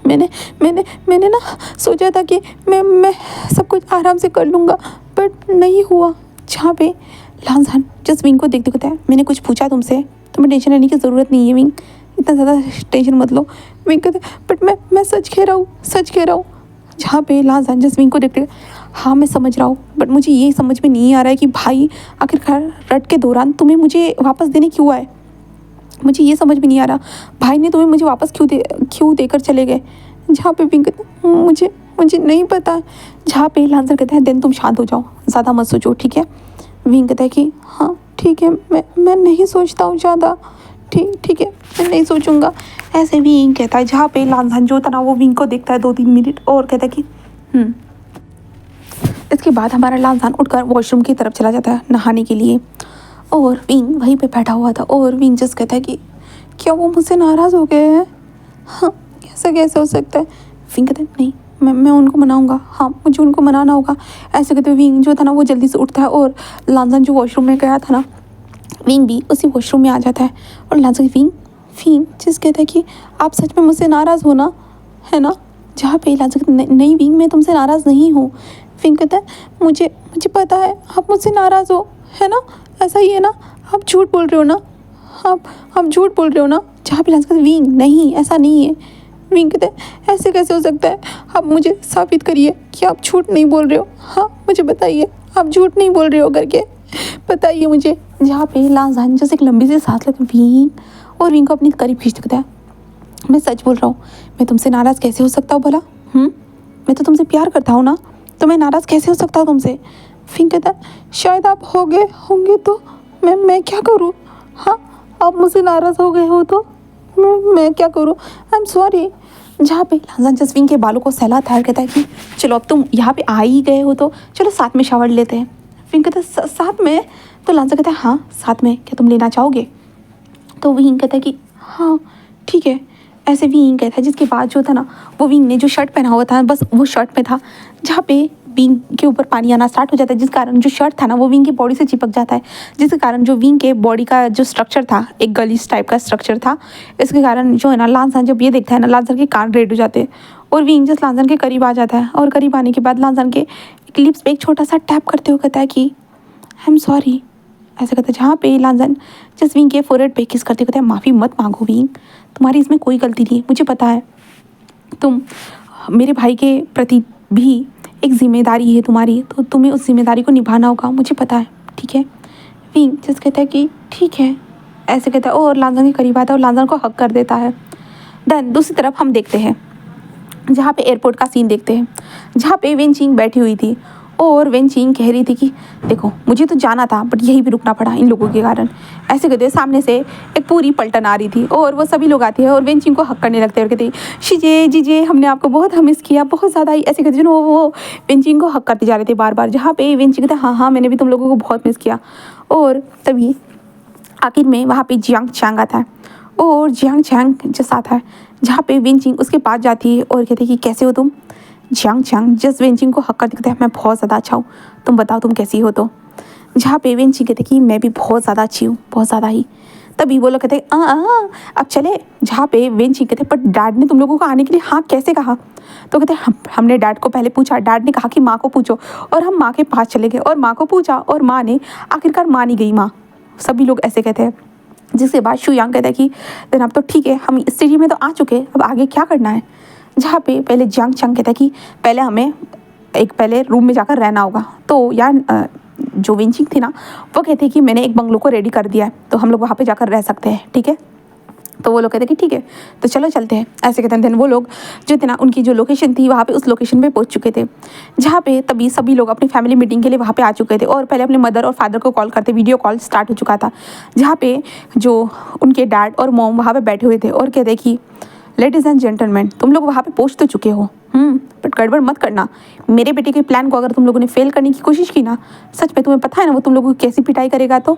मैंने ना सोचा था कि मैं सब कुछ आराम से कर लूँगा बट नहीं हुआ। जहाँ पे लांजान जस्ट विंग को देखते कहता है मैंने कुछ पूछा तुमसे, तुम्हें टेंशन लेने की ज़रूरत नहीं है विंग, इतना ज़्यादा टेंशन मत लो। विंग कहते बट मैं सच कह रहा हूँ। जहाँ पे लांजान जस्ट विंग को देखते हाँ मैं समझ रहा हूँ बट मुझे ये समझ में नहीं आ रहा है कि भाई आखिरकार रट के दौरान तुम्हें मुझे वापस देने क्यों आए, मुझे ये समझ में नहीं आ रहा भाई ने तुम्हें मुझे वापस क्यों देकर चले गए। जहाँ पे विंग कहते मुझे नहीं पता। जहाँ पे लांजा कहता है देन तुम शांत हो जाओ, ज़्यादा मत सोचो ठीक है। विंग कहता है कि हाँ ठीक है मैं नहीं सोचता हूँ ज़्यादा, ठीक है मैं नहीं सोचूंगा, ऐसे विंग कहता है। जहाँ पे लांजा जो था ना वो विंग को देखता है 2-3 मिनट और कहता है कि इसके बाद हमारा लांजा उठकर वॉशरूम की तरफ चला जाता है नहाने के लिए और विंग वहीं पे बैठा हुआ था और विंग जस्ट कहता है कि क्या वो मुझसे नाराज़ हो गए हैं, हाँ कैसे हो सकता है। विंग कहता है नहीं मैं उनको मनाऊंगा, हाँ मुझे उनको मनाना होगा, ऐसे कहते हुए विंग जो था ना वो जल्दी से उठता है और लांजा जो वॉशरूम में गया था ना विंग भी उसी वॉशरूम में आ जाता है और लांजा विंग जिस कहता है कि आप सच में मुझसे नाराज़ हो ना, है ना। जहाँ पे लांजा कहता नहीं विंग मैं तुमसे नाराज़ नहीं हूँ। विंग कहता है मुझे पता है आप मुझसे नाराज़ हो, है ना, ऐसा ही है ना, आप झूठ बोल रहे हो ना, आप झूठ बोल रहे हो ना। जहाँ पे लांजा कहता विंग नहीं ऐसा नहीं है। विंग कहते हैं ऐसे कैसे हो सकता है, आप मुझे साबित करिए कि आप झूठ नहीं बोल रहे हो, हाँ मुझे बताइए आप झूठ नहीं बोल रहे हो करके बताइए मुझे। जहाँ पे लांजा जैसे एक लंबी सी सांस लेकर विंग को अपनी करीब खींच सकता है मैं सच बोल रहा हूँ, मैं तुमसे नाराज़ कैसे हो सकता हूँ भला, मैं तो तुमसे प्यार करता हूँ ना, तो मैं नाराज़ कैसे हो सकता हूँ तुमसे। विंग कहता है शायद आप हो गए होंगे तो मैं क्या करूँ, हाँ आप मुझसे नाराज़ हो गए हो तो मैं क्या करूँ, आई एम सॉरी जहाँ पे लांजान जसविंग के बालों को सहलाता है और कहता है कि चलो अब तुम यहाँ पे आ ही गए हो तो चलो साथ में शावर लेते हैं। विंग कहता है साथ में? तो लांजा कहता है हाँ साथ में, क्या तुम लेना चाहोगे? तो विंग कहता है कि हाँ ठीक है। ऐसे विंग कहता है, जिसके बाद जो था ना वो विंग ने जो शर्ट पहना हुआ था बस वो शर्ट में था, जहाँ पे विंग के ऊपर पानी आना स्टार्ट हो जाता है, जिस कारण जो शर्ट था ना वो विंग की बॉडी से चिपक जाता है, जिसके कारण जो विंग के बॉडी का जो स्ट्रक्चर था एक गलीस टाइप का स्ट्रक्चर था। इसके कारण जो है ना लांसान जब ये देखता है ना लांसान के कान रेड हो जाते हैं और विंग जस्ट लांसान के करीब आ जाता है और करीब आने के बाद लांसान के एक लिप्स पे एक छोटा सा टैप करते हुए कहता है कि आई एम सॉरी। ऐसा कहता है, जहाँ पे लांसान जस्ट विंग के फोरहेड पे किस करते कहता है माफ़ी मत मांगो विंग, तुम्हारी इसमें कोई गलती नहीं, मुझे पता है तुम मेरे भाई के प्रति भी एक जिम्मेदारी है तुम्हारी, तो तुम्हें उस जिम्मेदारी को निभाना होगा, मुझे पता है ठीक है। विंग जस्ट कहता है कि ठीक है। ऐसे कहता है और लांजान के करीब आता है और लांजान को हक कर देता है। देन दूसरी तरफ हम देखते हैं जहाँ पे एयरपोर्ट का सीन देखते हैं, जहाँ पे वेनचिंग बैठी हुई थी और वेनचिंग कह रही थी कि देखो मुझे तो जाना था बट यहीं भी रुकना पड़ा इन लोगों के कारण। ऐसे कहते सामने से एक पूरी पलटन आ रही थी और वो सभी लोग आते हैं और वेनचिंग को हक करने लगते हैं और कहते शीजे जीजे हमने आपको बहुत मिस किया बहुत ज़्यादा ही। ऐसे कहते वो वेनचिंग को हक करते जा रहे थे बार बार, जहाँ पे वेनचिंग कहते हाँ हाँ मैंने भी तुम लोगों को बहुत मिस किया। और तभी आखिर में वहाँ पे जियांग चैंग आता है और जियांग चैंग जैसा आता है, जहाँ पे वेनचिंग उसके पास जाती है और कहती है कि कैसे हो तुम? जियांग चैंग जस्ट वेनचिंग को हक कर दिखता है मैं बहुत ज़्यादा अच्छा हूँ, तुम बताओ तुम कैसी हो? तो जहाँ पे वेनचिंग कहते कि मैं भी बहुत ज़्यादा अच्छी हूँ, बहुत ज़्यादा ही। तभी वो लोग कहते अब चले। जहाँ पे वेनचिंग कहते पर डैड ने तुम लोगों को आने के लिए हाँ कैसे कहा? तो कहते हमने डैड को पहले पूछा, डैड ने कहा कि माँ को पूछो और हम माँ के पास चले गए और माँ को पूछा और माँ ने आखिरकार मान ही गई माँ। सभी लोग ऐसे कहते हैं। जिसके बाद शुयांग कहता है कि देन अब तो ठीक है हम इस सिटी में तो आ चुके, अब आगे क्या करना है? जहाँ पे पहले जियांग चैंग कहता है कि पहले हमें पहले रूम में जाकर रहना होगा। तो यार जो वेनचिंग थी ना वो कहती है कि मैंने एक बंगलो को रेडी कर दिया है तो हम लोग वहाँ पे जाकर रह सकते हैं ठीक है। तो वो लोग कहते हैं कि ठीक है तो चलो चलते हैं। ऐसे कहते हैं। देन वो लोग जो थे ना उनकी जो लोकेशन थी वहाँ पे उस लोकेशन पे पहुँच चुके थे, जहाँ पे तभी सभी लोग अपनी फैमिली मीटिंग के लिए वहाँ पे आ चुके थे और पहले अपने मदर और फादर को कॉल करते वीडियो कॉल स्टार्ट हो चुका था, जहाँ पे जो उनके डैड और मॉम वहाँ पर बैठे हुए थे और कहते कि लेडीज़ एंड जेंटलमैन तुम लोग वहाँ पे पहुँच तो चुके हो बट गड़बड़ मत करना। मेरे बेटे के प्लान को अगर तुम लोगों ने फेल करने की कोशिश की ना, सच में तुम्हें पता है ना वो तुम लोगों की कैसी पिटाई करेगा। तो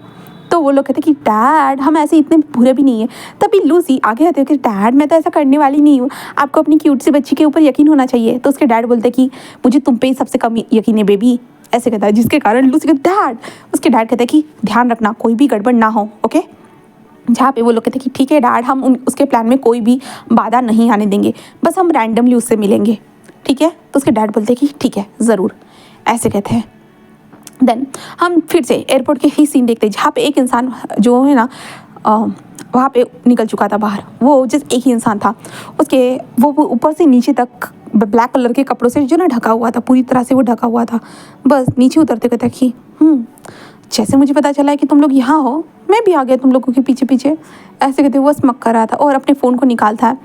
वो लोग कहते कि डैड हम ऐसे इतने बुरे भी नहीं है। तभी लूसी आगे आते हो कि डैड मैं तो ऐसा करने वाली नहीं हूँ, आपको अपनी क्यूट सी बच्ची के ऊपर यकीन होना चाहिए। तो उसके डैड बोलते कि मुझे तुम पे ही सबसे कम यकीन है बेबी। ऐसे कहता है, जिसके कारण लूसी कहते डैड, उसके डैड कहते हैं कि ध्यान रखना कोई भी गड़बड़ ना हो ओके। जहाँ पे वो लोग कहते हैं कि ठीक है डैड हम उसके प्लान में कोई भी बाधा नहीं आने देंगे, बस हम रैंडमली उससे मिलेंगे ठीक है। तो उसके डैड बोलते हैं कि ठीक है ज़रूर। ऐसे कहते हैं। देन हम फिर से एयरपोर्ट के ही सीन देखते हैं, जहाँ पे एक इंसान जो है ना वहाँ पे निकल चुका था बाहर। वो जिस एक ही इंसान था उसके वो ऊपर से नीचे तक ब्लैक कलर के कपड़ों से जो ना ढका हुआ था, पूरी तरह से वो ढका हुआ था। बस नीचे उतरते कहता कि जैसे मुझे पता चला है कि तुम लोग यहाँ हो मैं भी आ गया तुम लोगों के पीछे पीछे। ऐसे कहते वो स्मक कर रहा था और अपने फ़ोन को निकालता है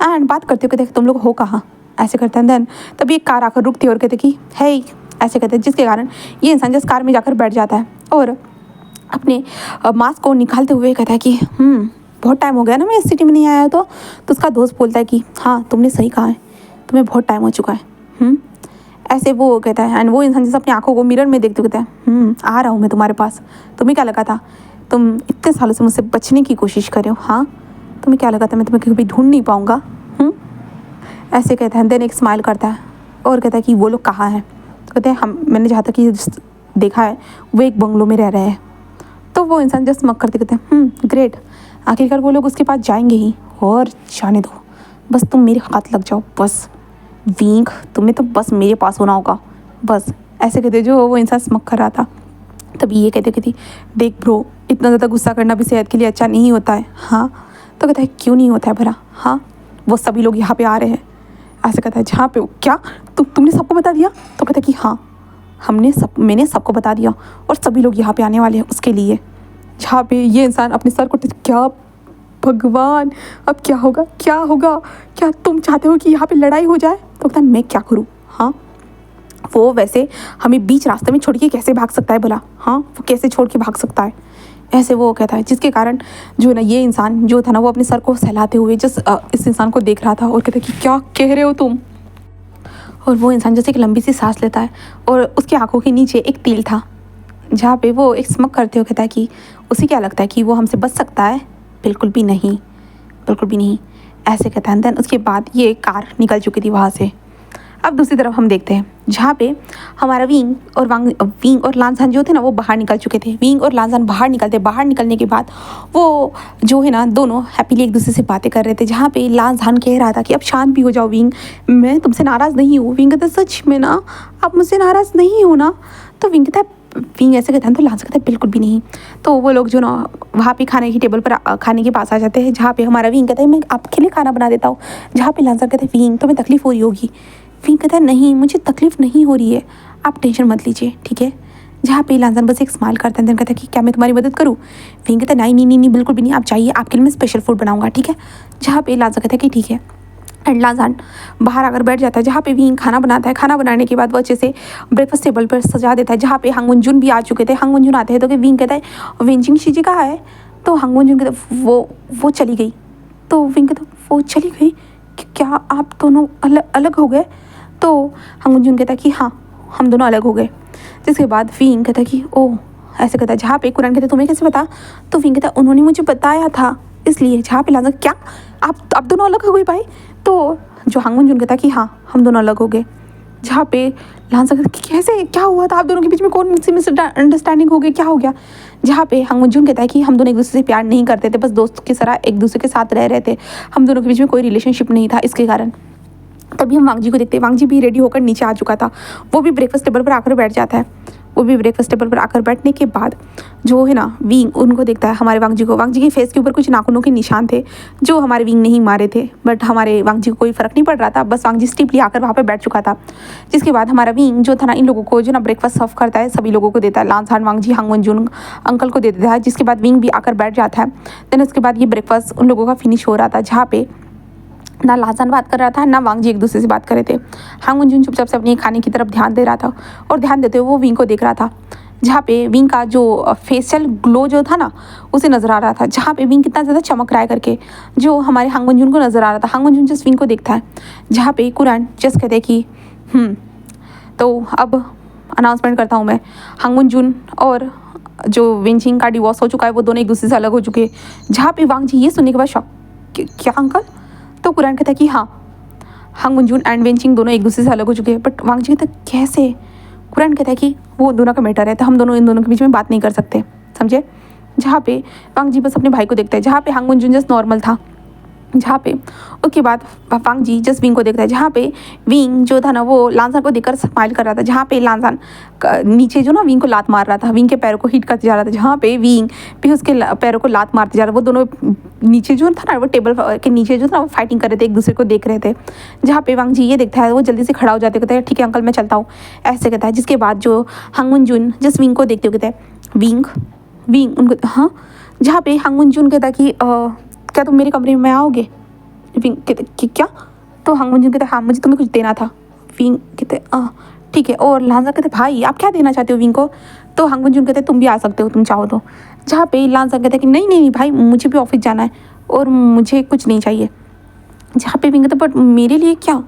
एंड बात करते कहते तुम लोग हो कहाँ? ऐसे करते हैं। देन तभी एक कार आकर रुकती है और कहते कि है ऐसे कहते हैं, जिसके कारण ये इंसान जिस कार में जाकर बैठ जाता है और अपने मास्क को निकालते हुए कहता है कि बहुत टाइम हो गया ना मैं इस सिटी में नहीं आया। तो उसका दोस्त बोलता है कि हाँ तुमने सही कहा है, तुम्हें बहुत टाइम हो चुका है। ऐसे वो कहता है एंड वो इंसान जैसे अपनी आंखों को मिरर में देखते कहता है आ रहा हूँ मैं तुम्हारे पास। तुम्हें क्या लगा था तुम इतने सालों से मुझसे बचने की कोशिश कर रहे हो? हाँ तुम्हें क्या लगा था मैं तुम्हें कभी ढूंढ नहीं पाऊँगा? ऐसे कहता है। देन एक स्माइल करता है और कहता है कि वो लोग कहाँ हैं? तो कहते हैं मैंने जहाँ तक कि देखा है वो एक बंगलो में रह रहे हैं। तो वो इंसान जस्ट स्मक करते कहते हैं ग्रेट, आखिरकार वो लोग उसके पास जाएंगे ही और जाने दो, बस तुम मेरे हाथ लग जाओ बस। वीक तुम्हें तो बस मेरे पास होना होगा बस। ऐसे कहते जो वो इंसान स्मक कर रहा था। तभी ये कहते देख ब्रो इतना ज़्यादा गुस्सा करना भी सेहत के लिए अच्छा नहीं होता है। हाँ तो कहता है क्यों नहीं होता है भला? हाँ वो सभी लोग यहाँ पे आ रहे हैं। ऐसे कहता है जहाँ पे क्या तुमने सबको बता दिया? तो कहता है कि हाँ मैंने सबको बता दिया और सभी लोग यहाँ पे आने वाले हैं उसके लिए। जहाँ पे ये इंसान अपने सर को क्या भगवान अब क्या होगा क्या तुम चाहते हो कि यहाँ पे लड़ाई हो जाए? तो कहता है मैं क्या करूँ? हाँ वो वैसे हमें बीच रास्ते में छोड़ के कैसे भाग सकता है भला? हाँ वो कैसे छोड़ के भाग सकता है? ऐसे वो कहता है, जिसके कारण जो है ना ये इंसान जो था ना वो अपने सर को सहलाते हुए इस इंसान को देख रहा था और कहता है कि क्या कह रहे हो तुम। और वो इंसान जैसे एक लंबी सी सांस लेता है और उसकी आंखों के नीचे एक तिल था, जहाँ पे वो एक स्मक करते हुए कहता है कि उसे क्या लगता है कि वो हमसे बच सकता है? बिल्कुल भी नहीं, बिल्कुल भी नहीं, ऐसे कहता है। देन उसके बाद ये कार निकल चुकी थी वहाँ से। अब दूसरी तरफ हम देखते हैं जहाँ पे हमारा विंग और लांसान जो थे ना वो बाहर निकल चुके थे। विंग और लांसान बाहर निकलने के बाद वो जो है ना दोनों हैप्पीली एक दूसरे से बातें कर रहे थे, जहाँ पे लांसान कह रहा था कि अब शांत भी हो जाओ विंग, मैं तुमसे नाराज़ नहीं हूँ। विंग कहता है सच में ना, आप मुझसे नाराज़ नहीं हो ना? तो विंग कहता है, विंग ऐसे कहता है तो लांसान कहता है बिल्कुल भी नहीं। तो वो लोग जो ना वहाँ पे खाने की टेबल पर खाने के पास आ जाते हैं, जहाँ पे हमारा विंग कहता है मैं आपके लिए खाना बना देता हूँ। जहाँ पे लांसान कहता है विंग तुम्हें तकलीफ़ हो रही होगी। विंग कहता है नहीं, मुझे तकलीफ़ नहीं हो रही है, आप टेंशन मत लीजिए, ठीक है। जहाँ पे लांसान बस एक स्माइल करता है, कहता है कि क्या मैं तुम्हारी मदद करूँ? विंग कहता है नहीं नहीं नहीं नहीं, बिल्कुल भी नहीं, आप चाहिए, आपके लिए मैं स्पेशल फूड बनाऊंगा, ठीक है। जहाँ पे लांसान कहता है कि ठीक है। एंड लांसान बाहर आकर बैठ जाता है, जहाँ पे विंग खाना बनाता है। खाना बनाने के बाद वो अच्छे से ब्रेकफास्ट टेबल पर सजा देता है, जहाँ पे हांग वनजुन भी आ चुके थे। हांग वनजुन आते हैं तो कि विंग कहता है वेंजिंग शीजी कहाँ है? तो हांग वनजुन कहता है वो चली गई। तो विंग कहता है वो चली गई, क्या आप दोनों अलग हो गए? तो हांग वनजुन कहता है कि हाँ, हम दोनों अलग हो गए। जिसके बाद विंग कहता है कि ओह, ऐसे कहता है। जहाँ पे कुरान कहता है तुम्हें कैसे पता? तो विंग कहता है उन्होंने मुझे बताया था इसलिए। जहाँ पे लांसान क्या आप दोनों अलग हो गए भाई? तो जो हांग वनजुन कहता है कि हाँ, हम दोनों अलग हो गए। जहाँ पे लांसान कहता है कि कैसे, क्या हुआ था आप दोनों के बीच में, कौन सी मिसअंडरस्टैंडिंग हो गई, क्या हो गया? जहाँ पे हांग वनजुन कहता है कि हम दोनों एक दूसरे से प्यार नहीं करते थे, बस दोस्त की तरह एक दूसरे के साथ रह रहे थे, हम दोनों के बीच में कोई रिलेशनशिप नहीं था इसके कारण। तभी हम वांग जी को देखते हैं, वांग जी भी रेडी होकर नीचे आ चुका था। वो भी ब्रेकफास्ट टेबल पर आकर बैठ जाता है। वो भी ब्रेकफास्ट टेबल पर आकर बैठने के बाद जो है ना विंग उनको देखता है, हमारे वांग जी को। वांग जी के फेस के ऊपर कुछ नाखूनों के निशान थे जो हमारे विंग नहीं मारे थे, बट हमारे वांग जी को कोई फ़र्क नहीं पड़ रहा था, बस वांग जी स्टिपली आकर वहाँ पर बैठ चुका था। जिसके बाद हमारा विंग जो था ना इन लोगों को जो ना ब्रेकफास्ट सर्व करता है, सभी लोगों को देता है। लांसान, वांग जी, हांग वनजुन अंकल को दे देता है, जिसके बाद विंग भी आकर बैठ जाता है। देन उसके बाद ये ब्रेकफास्ट उन लोगों का फिनिश हो रहा था, जहाँ पे ना लांसान बात कर रहा था ना वांग जी एक दूसरे से बात कर रहे थे। हांग वनजुन चुपचाप से अपने खाने की तरफ ध्यान दे रहा था और ध्यान देते हुए वो विंग को देख रहा था, जहाँ पे विंग का जो फेशियल ग्लो जो था ना उसे नज़र आ रहा था, जहाँ पे विंग कितना ज़्यादा चमक रहा है करके जो हमारे हांग वनजुन को नज़र आ रहा था। हांग वनजुन जस्ट विंग को देखता है, जहाँ पे कुरान जस्ट कहते हैं कि तो अब अनाउंसमेंट करता हूँ मैं, हांग वनजुन और जो विंचिंग का डिवोर्स हो चुका है, वो दोनों एक दूसरे से अलग हो चुके हैं। जहाँ पे वांग जी ये सुनने के बाद शॉक, क्या अंकल? तो कुरान कहता है कि हाँ, हांग वनजुन एंड वेंचिंग दोनों एक दूसरे से अलग हो चुके हैं। बट वांग जी कहता है कैसे? कुरान कहता है कि वो दोनों का मैटर है, तो हम दोनों इन दोनों के बीच में बात नहीं कर सकते, समझे। जहाँ पे वांग जी बस अपने भाई को देखता है, जहाँ पे हांग वनजुन जस्ट नॉर्मल था। जहाँ पे उसके बाद वांग जी जस्ट विंग को देखता है, जहाँ पे विंग जो था ना वो लांसान को देखकर स्माइल कर रहा था, जहाँ पे लांसान नीचे जो ना विंग को लात मार रहा था, विंग के पैरों को हिट करते जा रहा था, जहाँ पे विंग भी उसके पैरों को लात मारते जा रहा था। वो दोनों नीचे जो था ना वो टेबल के नीचे जो था वो फाइटिंग कर रहे थे, एक दूसरे को देख रहे थे। जहाँ पे वांग जी ये देखता है वो जल्दी से खड़ा हो जाते, कहता है ठीक है अंकल मैं चलता हूँ, ऐसे कहता है। जिसके बाद जो हांग वनजुन जस्ट विंग को देखते हुए कहता है विंग उनको हाँ, जहाँ पे हांग वनजुन कहता है कि क्या तुम मेरे कमरे में आओगे? विंग कहते कि क्या? तो हांग वनजुन कहते हाँ, मुझे तुम्हें कुछ देना था। विंग कहते ठीक है। और लांसान कहते भाई आप क्या देना चाहते हो विंग को? तो हांग वनजुन कहते तुम भी आ सकते हो तुम चाहो तो। जहाँ पे लांसान कहते कि नहीं नहीं नहीं भाई, मुझे भी ऑफिस जाना है और मुझे कुछ नहीं चाहिए। जहाँ पे विंग कहते बट मेरे लिए क्या?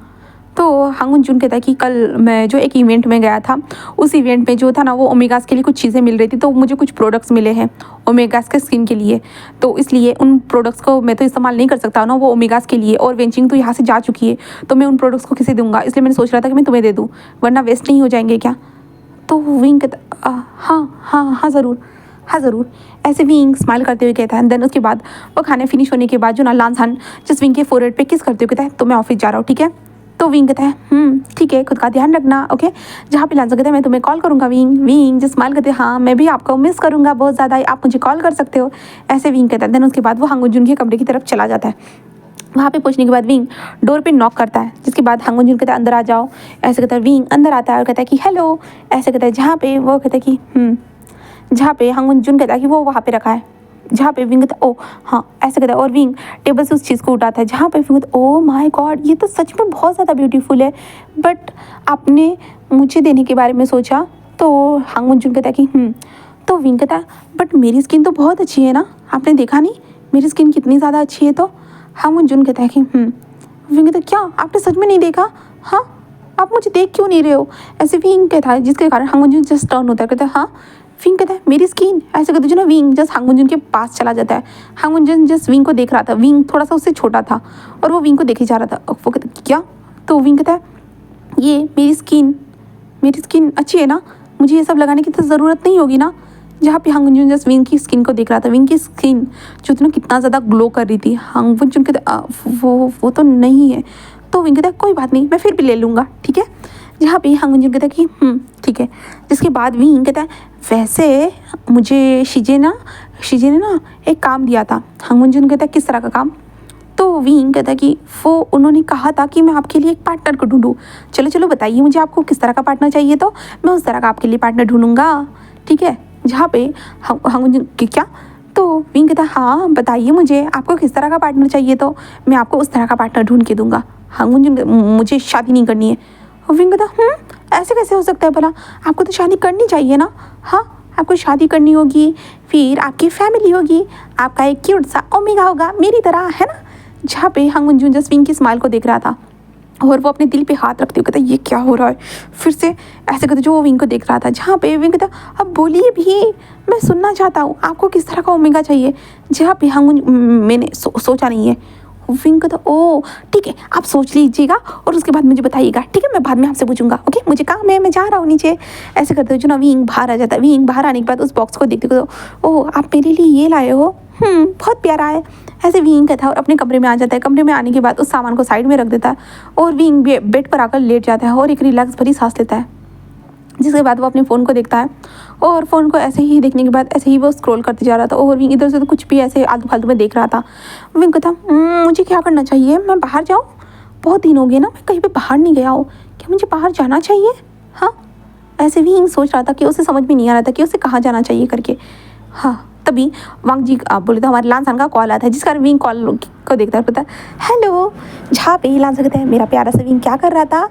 तो हांग वनजुन कहता है कि कल मैं जो एक इवेंट में गया था, उस इवेंट में जो था ना वो ओमेगास के लिए कुछ चीज़ें मिल रही थी, तो मुझे कुछ प्रोडक्ट्स मिले हैं ओमेगास के स्किन के लिए, तो इसलिए उन प्रोडक्ट्स को मैं तो इस्तेमाल नहीं कर सकता ना, वो ओमेगास के लिए। और वेंचिंग तो यहाँ से जा चुकी है, तो मैं उन प्रोडक्ट्स को किसे दूंगा, इसलिए मैंने सोच रहा था कि मैं तुम्हें दे दूँ, वरना वेस्ट नहीं हो जाएंगे क्या? तो विंग कहता हाँ हाँ हाँ ज़रूर, हाँ ज़रूर, ऐसे विंग स्माइल करते हुए कहता है। देन उसके बाद वो खाने फिनिश होने के बाद जो ना लांसान जस्ट विंग के फोरहेड पे किस करते हुए कहता है तो मैं ऑफिस जा रहा हूँ, ठीक है। तो विंग कहता है ठीक है, खुद का ध्यान रखना, ओके। जहाँ पे लांसान कहता है मैं तुम्हें कॉल करूँगा। विंग जस्ट स्माइल करते हैं हाँ, मैं भी आपको मिस करूँगा बहुत ज़्यादा, आप मुझे कॉल कर सकते हो, ऐसे विंग कहता है। देन उसके बाद वो हांग वनजुन के कमरे की तरफ चला जाता है। वहाँ पे पहुँचने के बाद विंग डोर पे नॉक करता है, जिसके बाद हांग वनजुन कहता है अंदर आ जाओ, ऐसे कहता है। विंग अंदर आता है और कहता है कि हेलो, ऐसे कहता है। जहाँ पे वो कहता है कि जहाँ पे हांग वनजुन कहता है कि वो वहाँ पे रखा है, जहाँ पे विंग कहता है ओ हाँ, ऐसे कहता है। और विंग टेबल से उस चीज़ को उठाता है, जहाँ पे विंग कहता है ओ माय गॉड, ये तो सच में बहुत ज़्यादा ब्यूटीफुल है, बट आपने मुझे देने के बारे में सोचा? तो हांग वनजुन कहता है कि तो विंग कहता है बट मेरी स्किन तो बहुत अच्छी है ना, आपने देखा नहीं मेरी स्किन कितनी ज़्यादा अच्छी है। तो हांगवनजुन कहता है कि विंग कहता है क्या आपने सच में नहीं देखा, हाँ आप मुझे देख क्यों नहीं रहे हो, ऐसे विंग कहता है, जिसके कारण हांगवनजुन जस्ट टर्न होता है, कहता है हाँ। विंग कहता है मेरी स्किन, ऐसे कहते जो ना विंग जस्ट हांगवनजुन के पास चला जाता है। हांगवनजुन जस्ट विंग को देख रहा था, विंग थोड़ा सा उससे छोटा था और वो विंग को देखे जा रहा था। वो कहता क्या, तो विंग कहता है ये मेरी स्किन अच्छी है ना, मुझे ये सब लगाने की तो ज़रूरत नहीं होगी ना। जहाँ पे हांगवनजुन जस्ट विंग की स्किन को देख रहा था, विंग की स्किन जो थी ना कितना ज़्यादा ग्लो कर रही थी। हांगवनजुन कहते वो तो नहीं है। तो विंग कहता है कोई बात नहीं, मैं फिर भी ले लूँगा, ठीक है। जहाँ पे हांगवनजुन कहता है कि ठीक है। जिसके बाद विंग कहता है वैसे मुझे शिजे ने ना एक काम दिया था। हांगवनजुन कहता है किस तरह का काम। तो विंग कहता है कि वो उन्होंने कहा था कि मैं आपके लिए एक पार्टनर को ढूंढूं। चलो बताइए मुझे आपको किस तरह का पार्टनर चाहिए, तो मैं उस तरह का आपके लिए पार्टनर ढूंढूंगा, ठीक है। जहाँ पे हांगवनजुन कि क्या, तो विंग कहता है हाँ बताइए मुझे आपको किस तरह का पार्टनर चाहिए, तो मैं आपको उस तरह का पार्टनर ढूंढ के दूंगा। हांगवनजुन मुझे शादी नहीं करनी है। और विंग कहता ऐसे कैसे हो सकता है भला, आपको तो शादी करनी चाहिए ना। हाँ आपको शादी करनी होगी, फिर आपकी फैमिली होगी, आपका एक क्यूट सा ओमेगा होगा मेरी तरह, है ना। जहाँ पे हांगवनजुन जस्ट विंग की स्माइल को देख रहा था और वो अपने दिल पे हाथ रखते हुए कहता ये क्या हो रहा है, फिर से ऐसे कहते जो वो विंग को देख रहा था। जहाँ पे विंग कहता अब बोलिए भी, मैं सुनना चाहता हूँ आपको किस तरह का ओमेगा चाहिए। जहाँ पे हांगवनजुन मैंने सोचा नहीं है। विंग कहता ओ ठीक है आप सोच लीजिएगा और उसके बाद मुझे बताइएगा, ठीक है मैं बाद में आपसे पूछूंगा, ओके मुझे काम है मैं जा रहा हूँ नीचे। ऐसे करते हो जो ना विंग बाहर आ जाता है। विंग बाहर आने के बाद उस बॉक्स को देखते हो, ओह आप मेरे लिए ये लाए हो, बहुत प्यारा है। ऐसे विंग कहता है और अपने कमरे में आ जाता है। कमरे में आने के बाद उस सामान को साइड में रख देता है और विंग बेड पर आकर लेट जाता है और एक रिलैक्स भरी सांस लेता है। जिसके बाद वो अपने फ़ोन को देखता है और फ़ोन को ऐसे ही देखने के बाद ऐसे ही वो स्क्रॉल करते जा रहा था और विंग इधर से तो कुछ भी ऐसे आलतू फालतू में देख रहा था। विंग कहता मुझे क्या करना चाहिए, मैं बाहर जाऊँ, बहुत दिन हो गए ना मैं कहीं पे बाहर नहीं गया हूँ, क्या मुझे बाहर जाना चाहिए। हाँ ऐसे विंग सोच रहा था कि उसे समझ में नहीं आ रहा था कि उसे कहाँ जाना चाहिए करके। हाँ तभी वांग जी बोले तो हमारे लानसान का कॉल आता है, जिस कारण विंग कॉल को देखता है, पता है हेलो। जहाँ पे लानसान कहता है मेरा प्यारा सा विंग क्या कर रहा था।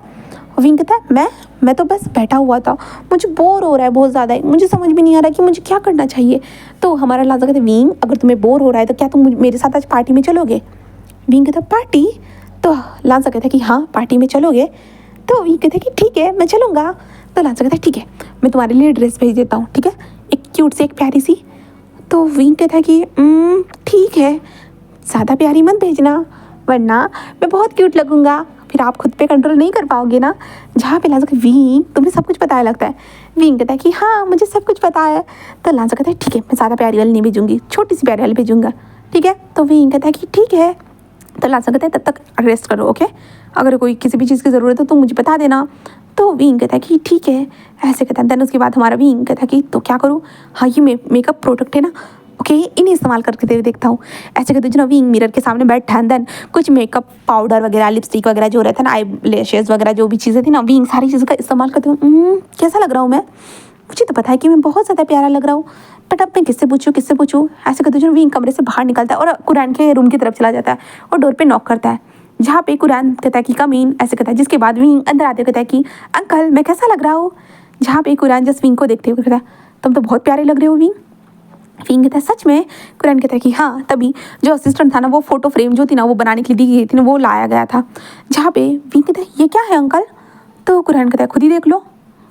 विंग कहता है मैं तो बस बैठा हुआ था, मुझे बोर हो रहा है बहुत ज़्यादा, मुझे समझ में नहीं आ रहा कि मुझे क्या करना चाहिए। तो हमारा लानसान कहता है विंग अगर तुम्हें बोर हो रहा है तो क्या तुम मेरे साथ आज पार्टी में चलोगे। विंग कहता है पार्टी, तो लानसान कहता है कि हाँ पार्टी में चलोगे। तो विंग कहता है कि ठीक है मैं चलूँगा। तो लानसान कहता है ठीक है मैं तुम्हारे लिए ड्रेस भेज देता हूँ, ठीक है एक क्यूट सी एक प्यारी सी। तो विंग कहता है कि ठीक है ज़्यादा प्यारी मत भेजना वरना मैं बहुत क्यूट लगूंगा, फिर आप खुद पे कंट्रोल नहीं कर पाओगे ना। जहाँ पे लांसा विंग तुम्हें सब कुछ पता है लगता है। विंग कहता है कि हाँ मुझे सब कुछ पता है। तो लांसा कहता है ठीक है मैं ज़्यादा प्यारी वाली नहीं भेजूंगी, छोटी सी प्यारी वाली भेजूंगा, ठीक है। तो विंग कहता है कि ठीक है। तो लांसा कहता है तब तक रेस्ट करो, ओके अगर कोई किसी भी चीज़ की ज़रूरत हो तो मुझे बता देना। तो विंग कहता है कि ठीक है ऐसे कहता है। देन उसके बाद हमारा विंग कहता है कि तो क्या करूँ, हाँ ये मेकअप प्रोडक्ट है ना, ओके इन्हें इस्तेमाल करके देखता हूँ। ऐसे कहते जो ना विंग मिरर के सामने बैठा है। देन कुछ मेकअप पाउडर वगैरह लिपस्टिक वगैरह जो रहता है ना, आई लैशेज वगैरह जो भी चीज़ें थी ना, विंग सारी चीज़ों का इस्तेमाल करती हूँ। कैसा लग रहा हूँ मैं, मुझे तो पता है कि मैं बहुत ज़्यादा प्यारा लग रहा हूँ, बट अब मैं किससे पूछूँ। ऐसे कहते जो विंग कमरे से बाहर निकलता है और कुरान के रूम की तरफ चला जाता है और डोर पे नॉक करता है। जहाँ पे कुरान कहता है कि कम इन, ऐसे कहता है। जिसके बाद विंग अंदर आते कहता है कि अंकल मैं कैसा लग रहा हूँ। जहाँ पे कुरान जस्ट विंग को देखते हुए कहता है तुम तो बहुत प्यारे लग रहे हो विंग। विंग कहता है सच में। कुरान कहता है कि हाँ। तभी जो असिस्टेंट था ना वो फोटो फ्रेम जो थी ना वो बनाने के लिए दी गई थी ना वो लाया गया था। जहाँ पे विंग कहता है ये क्या है अंकल। तो कुरान कहता है खुद ही देख लो।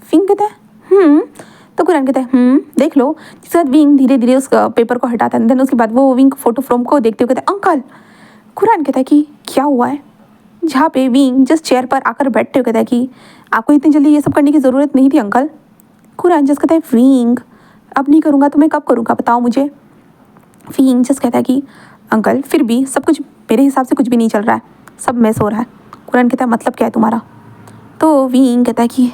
विंग कहता है तो कुरान कहता है देख लो। जिसके बाद विंग धीरे धीरे उस पेपर को हटाता है। देन उसके बाद वो विंग फोटो फ्रेम को देखते हुए कहता है अंकल। कुरान कहता है कि क्या हुआ है। जहाँ पे विंग जस्ट चेयर पर आकर बैठते हुए कहता है कि आपको इतनी जल्दी ये सब करने की ज़रूरत नहीं थी अंकल। कुरान जस्ट कहता है विंग अब नहीं करूँगा तो मैं कब करूँगा बताओ मुझे। विंग जस्ट कहता है कि अंकल फिर भी सब कुछ मेरे हिसाब से कुछ भी नहीं चल रहा है, सब मैस हो रहा है। कुरान कहता है मतलब क्या है तुम्हारा। तो विंग कहता है कि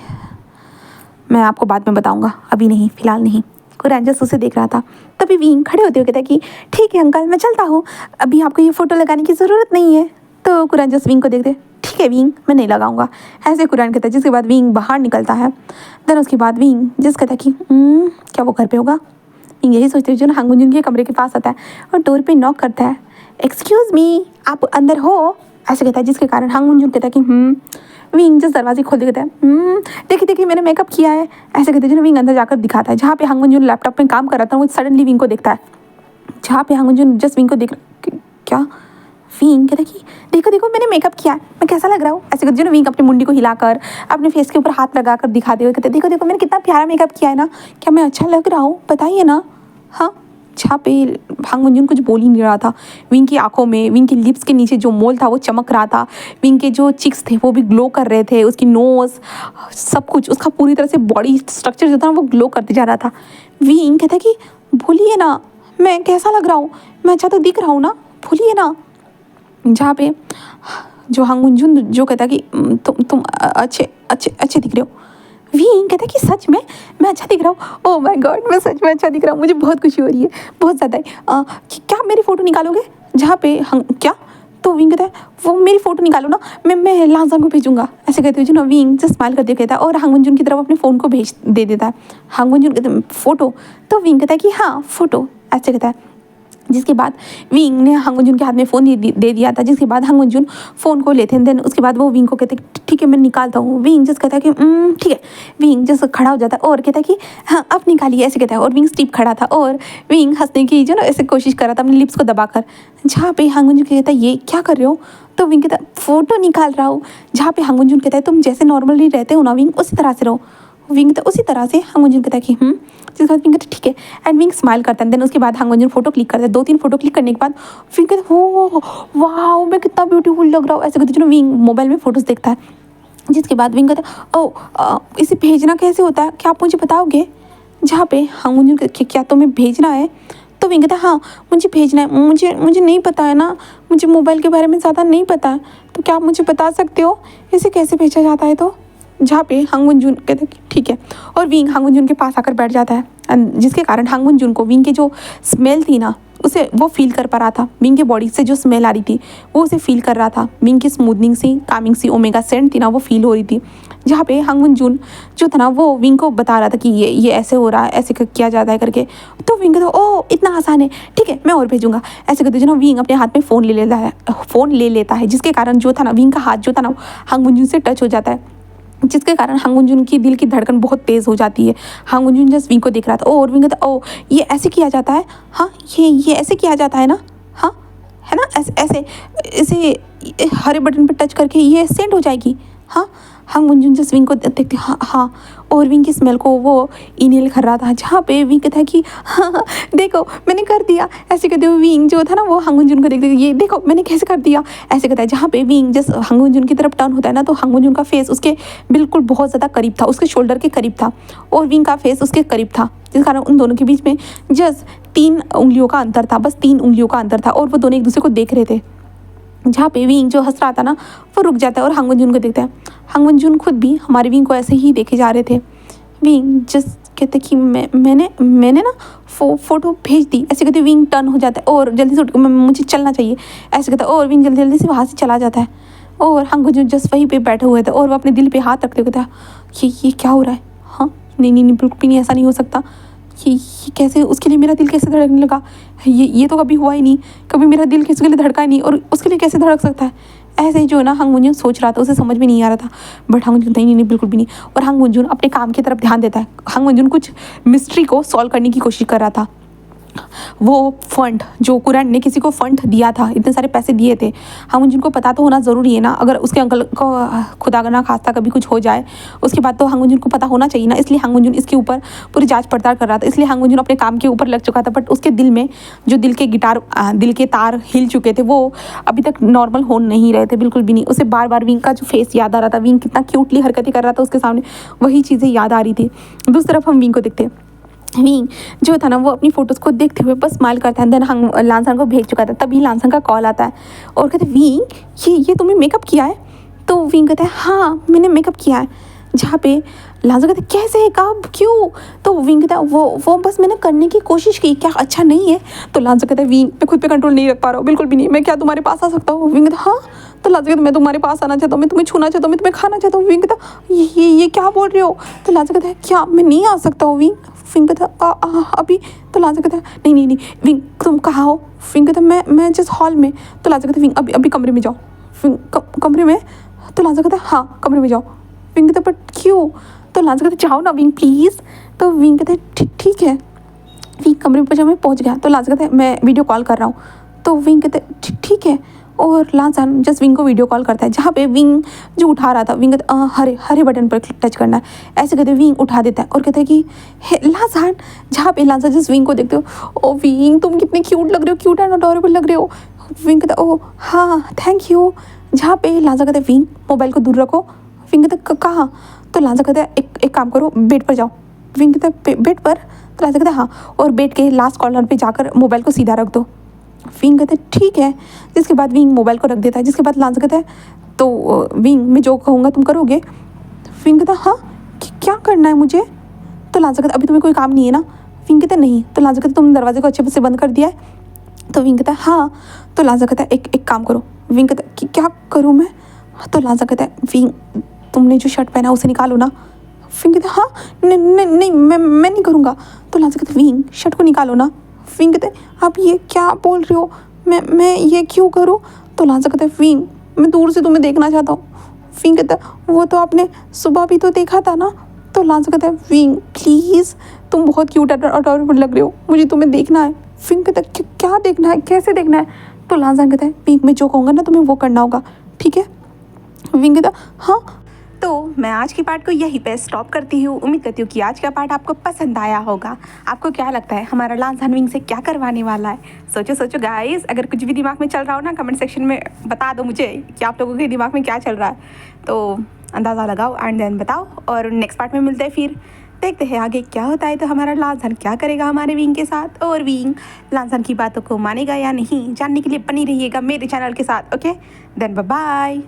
मैं आपको बाद में बताऊँगा, अभी नहीं, फ़िलहाल नहीं। कुरान जस्ट उसे देख रहा था। तभी विंग खड़े होते हुए कहता है कि ठीक है अंकल मैं चलता हूँ, अभी आपको ये फ़ोटो लगाने की ज़रूरत नहीं है। तो कुरान जस्ट विंग को देखते ठीक है विंग मैं नहीं लगाऊंगा, ऐसे कुरान कहता है। जिसके बाद विंग बाहर निकलता है। देन उसके बाद विंग जस्ट कहता है कि क्या वो घर पे होगा। विंग यही सोचते हुए जो ना हांगवनजुन के कमरे के पास आता है और डोर पे नॉक करता है। एक्सक्यूज़ मी आप अंदर हो, ऐसे कहता है। जिसके कारण हांगवनजुन कहता है कि विंग जस्ट दरवाजे खोल देता है। देखिए देखिए मैंने मेकअप किया है, ऐसे कहते हैं। विंग अंदर जाकर दिखाता है जहाँ पे हांग मंजून लैपटॉप में काम कर रहा था। वो सडनली विंग को देखता है, जहाँ पे हांग मंजून जस्ट विंग को देख क्या। विंग कहता है कि देखो देखो मैंने मेकअप किया है, मैं कैसा लग रहा हूँ। ऐसे करते विंग अपनी मुंडी को हिलाकर अपने फेस के ऊपर हाथ लगाकर दिखाते हुए कहते देखो देखो मैंने कितना प्यारा मेकअप किया है ना, क्या मैं अच्छा लग रहा हूँ बताइए ना। हाँ, जहाँ पे हांग मंजून कुछ बोल ही नहीं रहा था। विंग की आंखों में, विंग की लिप्स के नीचे जो मोल था वो चमक रहा था। विंग के जो चिक्स थे वो भी ग्लो कर रहे थे। उसकी नोज, सब कुछ उसका पूरी तरह से बॉडी स्ट्रक्चर जो था वो ग्लो करते जा रहा था। विंग कहता कि बोलिए ना मैं कैसा लग रहा हूँ, मैं अच्छा तो दिख रहा हूँ ना, बोलिए ना। जहाँ पे जो हांग मंजून जो कहता कि तुम अच्छे अच्छे अच्छे दिख रहे हो। विंग कहता कि सच में मैं अच्छा दिख रहा हूँ। ओह माय गॉड, मैं सच में अच्छा दिख रहा हूँ, मुझे बहुत खुशी हो रही है, बहुत ज़्यादा है। क्या आप मेरी फ़ोटो निकालोगे। जहाँ पे हम क्या, तो विंग कहता है वो मेरी फ़ोटो निकालो ना, मैं लांसांग को भेजूंगा। ऐसे कहते हुए जो ना विंग से स्माइल करते कहता है और हांग मंजून की तरफ अपने फ़ोन को भेज दे देता है। हांग मंजून कहते हैं फ़ोटो, तो विंग कहता है कि हाँ फ़ोटो, ऐसे कहता है। जिसके बाद विंग ने हांग मंजून के हाथ में फ़ोन दे दिया था। जिसके बाद हांग मंजून फ़ोन को लेते हैं। देन उसके बाद वो विंग को कहते हैं ठीक है मैं निकालता हूँ। विंग जस्ट कहता है कि ठीक है। विंग जस्ट खड़ा हो जाता है और कहता है कि हाँ अब निकालिए, ऐसे कहता है। और विंग स्टीप खड़ा था और विंग हंसने की जो ना ऐसे कोशिश कर रहा था अपने लिप्स को दबाकर। जहाँ पे हांग मंजून कहता है ये क्या कर रहे हो, तो विंग कहता है फ़ोटो निकाल रहा हूँ। जहाँ पे हांग मंजून कहता है तुम जैसे नॉर्मली रहते हो ना विंग, उसी तरह से रहो। विंग तो उसी तरह से हांग मंजून कहता है कि जिसके बाद विंग कहता है ठीक है। एंड विंग स्माइल करता है। देन उसके बाद हांग मंजून फोटो क्लिक करता है। 2-3 फोटो क्लिक करने के बाद विंग कहता है हो वाह मैं कितना ब्यूटीफुल लग रहा हूँ, ऐसे करते विंग मोबाइल में फोटोज़ देखता है। जिसके बाद विंग कहता है ओ इसे भेजना कैसे होता है, क्या आप मुझे बताओगे। जहाँ पे हांग मंजून क्या तुम्हें भेजना है, तो विंग कहता है हाँ मुझे भेजना है, मुझे नहीं पता है ना, मुझे मोबाइल के बारे में ज़्यादा नहीं पता है, तो क्या आप मुझे बता सकते हो इसे कैसे भेजा जाता है। तो जहाँ पे हांग मंजून कहते हैं ठीक है। और विंग हांग मंजून के पास आकर बैठ जाता है। जिसके कारण हांग मंजून को विंग की जो स्मेल थी ना उसे वो फील कर पा रहा था। विंग की बॉडी से जो स्मेल आ रही थी वो उसे फील कर रहा था। विंग की स्मूथनिंग सी, कामिंग सी ओमेगा सेंट थी ना वो फील हो रही थी। जहाँ पे हांग मंजून जो था ना वो विंग को बता रहा था कि ये ऐसे हो रहा है, ऐसे किया जाता है करके। तो विंग कहता ओ इतना आसान है, ठीक है मैं और भेजूंगा। ऐसे करते जो ना विंग अपने हाथ में फ़ोन ले लेता है। जिसके कारण जो था ना विंग का हाथ जो था ना हांग मंजून से टच हो जाता है। जिसके कारण हांग मंजून की दिल की धड़कन बहुत तेज़ हो जाती है। हांग मंजून जस्ट विंग को देख रहा था और विंग कहता ओ ये ऐसे किया जाता है, हाँ ये ऐसे किया जाता है ना, हाँ है ना, ऐसे ऐसे इसे हरे बटन पर टच करके ये सेंड हो जाएगी। हाँ, हांग मंजून जस्ट विंग को देखते हाँ और विंग की स्मेल को वो इनहेल कर रहा था। जहाँ पे विंग कहता है कि हाँ देखो मैंने कर दिया। ऐसे कहते हुए विंग जो था ना वो हांग मंजून को देखते ये देखो मैंने कैसे कर दिया, ऐसे कहता है। जहाँ पे विंग जस्ट हांग मंजून की तरफ टर्न होता है ना तो हांग मंजून का फेस उसके बिल्कुल बहुत ज़्यादा करीब था, उसके शोल्डर के करीब था और विंग का फेस उसके करीब था। जिस कारण उन दोनों के बीच में जस्ट 3 उंगलियों का अंतर था, बस 3 उंगलियों का अंतर था और वो दोनों एक दूसरे को देख रहे थे। जहाँ पे विंग जो हंस रहा था ना वो रुक जाता है और हांग मंजून को देखता है। हांग मंजून खुद भी हमारे विंग को ऐसे ही देखे जा रहे थे। विंग जस्ट कहते कि मैंने ना फ़ोटो भेज दी। ऐसे कहते विंग टर्न हो जाता है और जल्दी से उठ मुझे चलना चाहिए, ऐसे कहता है। और विंग जल्दी जल्दी से वहाँ से चला जाता है और हांग मंजून जस्ट वहीं पे बैठे हुए थे और वो अपने दिल पे हाथ रखते हुए कहता ये क्या हो रहा है। हाँ नहीं बिल्कुल भी नहीं, ऐसा नहीं हो सकता। ये कैसे, उसके लिए मेरा दिल कैसे धड़कने लगा, ये तो कभी हुआ ही नहीं, कभी मेरा दिल किसी के लिए धड़का ही नहीं और उसके लिए कैसे धड़क सकता है। ऐसे ही जो ना हांग मंजून सोच रहा था उसे समझ में नहीं आ रहा था। बट हांग मंजून नहीं बिल्कुल भी नहीं। और हांग मंजून अपने काम की तरफ ध्यान देता है। हांग मंजून कुछ मिस्ट्री को सॉल्व करने की कोशिश कर रहा था। वो फंड जो कुरैन ने किसी को फंड दिया था, इतने सारे पैसे दिए थे, हांग मंजून को पता तो होना ज़रूरी है ना। अगर उसके अंकल को खुदा ना खास्ता कभी कुछ हो जाए उसके बाद तो हांग मंजून को पता होना चाहिए ना। इसलिए हांग मंजून इसके ऊपर पूरी जांच पड़ताल कर रहा था। इसलिए हांग मंजून अपने काम के ऊपर लग चुका था। बट उसके दिल में जो दिल के तार हिल चुके थे वो अभी तक नॉर्मल हो नहीं रहे थे, बिल्कुल भी नहीं। उसे बार बार विंग का जो फेस याद आ रहा था, विंग कितना क्यूटली हरकतें कर रहा था उसके सामने, वही चीज़ें याद आ रही थी। दूसरी तरफ हम विंग को देखते हैं। विंग जो था ना वो अपनी फ़ोटोज़ को देखते हुए बस स्माइल करता है। देन लांसंग को भेज चुका था। तभी लांसंग का कॉल आता है और कहते विंग ये तुमने मेकअप किया है। तो विंग कहता है हाँ मैंने मेकअप किया है। जहाँ पे लांसंग कहते कैसे, कब, क्यों। तो विंग कहता है वो बस मैंने करने की कोशिश की, क्या अच्छा नहीं है। तो लांसंग कहता है विंग मैं खुद पे कंट्रोल नहीं रख पा रहा हूँ, बिल्कुल भी नहीं, मैं क्या तुम्हारे पास आ सकता हूँ। विंग कहता हाँ। तो लांसंग कहता मैं तुम्हारे पास आना चाहता हूँ, मैं तुम्हें छूना चाहता हूँ, मैं तुम्हें खाना चाहता हूँ। विंग कहता ये क्या बोल रहे हो। तो लांसंग कहता है क्या मैं नहीं आ सकता हूँ। विंग कहता अभी। तो लांसंग कहता नहीं विंग तुम कहाँ हो। विंग कहता मैं जस्ट हॉल में। तो लांसंग कहता विंग अभी कमरे में जाओ। विंग कमरे में। तो लांजा कहता है हाँ कमरे में जाओ। विंग कहता है बट क्यों? तो लांजा कहता है जाओ ना विंग प्लीज़। तो विंग कहता है ठीक है। विंग कमरे में जब मैं पहुँच गया तो लांजा कहता है मैं वीडियो कॉल कर रहा हूँ। तो विंग कहता है ठीक है। और लांजान जस्ट विंग को वीडियो कॉल करता है, जहाँ पे विंग जो उठा रहा था विंग कहता है हरे हरे बटन पर टच करना है, ऐसे कहते विंग उठा देता है और कहता है कि लांजान, जहाँ पे लांजा जस्ट विंग को देखते हो ओ विंग तुम कितने क्यूट लग रहे हो, क्यूट एंड अडोरेबल लग रहे हो। विंग कहता है ओ हाँ थैंक यू। जहाँ पे लांजा कहता है विंग मोबाइल को दूर रखो। विंग कहता है कहाँ? तो लांजा कहता है एक काम करो बेड पर जाओ। विंग कहता है बेड पर? तो लांजा कहता है हाँ, और बेड के लास्ट कॉर्नर पे जाकर मोबाइल को सीधा रख दो। विंग कहता है ठीक है। जिसके बाद विंग मोबाइल को रख देता है। जिसके बाद लांजा कहता है तो विंग मैं जो कहूँगा तुम करोगे? विंग कहता है हाँ क्या करना है मुझे? तो लांजा कहता है अभी तुम्हें कोई काम नहीं है ना? विंग कहता है नहीं। तो लांजा कहता है तुमने दरवाजे को अच्छे से बंद कर दिया है? तो विंग कहता है हाँ। तो लांजा कहता है एक काम करो। विंग कहता है क्या करूँ मैं? तो लांजा कहता है विंग तुमने जो शर्ट पहना उसे निकालो ना। विंग कहता है हाँ नहीं मैं नहीं करूँगा। तो लांजा कहता है विंग शर्ट को निकालो ना। विंग कहते हैं आप ये क्या बोल रहे हो, मैं ये क्यों करूँ? तो लांजा कहता है विंग मैं दूर से तुम्हें देखना चाहता हूँ। विंग कहता है वो तो आपने सुबह भी तो देखा था ना। तो लांजा कहता है विंग प्लीज़ तुम बहुत क्यूट अडोरेबल लग रहे हो, मुझे तुम्हें देखना है। विंग कहता है क्या देखना है, कैसे देखना है? तो लांजा कहता है विंग मैं जो कहूँगा ना तुम्हें वो करना होगा, ठीक है? विंग कहता है हाँ। तो मैं आज की पार्ट को यहीं पे स्टॉप करती हूँ। उम्मीद करती हूँ कि आज का पार्ट आपको पसंद आया होगा। आपको क्या लगता है हमारा लांजान विंग से क्या करवाने वाला है? सोचो गाइस, अगर कुछ भी दिमाग में चल रहा हो ना कमेंट सेक्शन में बता दो मुझे कि आप लोगों के दिमाग में क्या चल रहा है, तो अंदाज़ा लगाओ एंड देन बताओ। और नेक्स्ट पार्ट में मिलते हैं, फिर देखते हैं आगे क्या होता है। तो हमारा लांजान क्या करेगा हमारे विंग के साथ, और विंग लांजान की बातों को मानेगा या नहीं, जानने के लिए बनी रहिएगा मेरे चैनल के साथ। Okay then bye bye.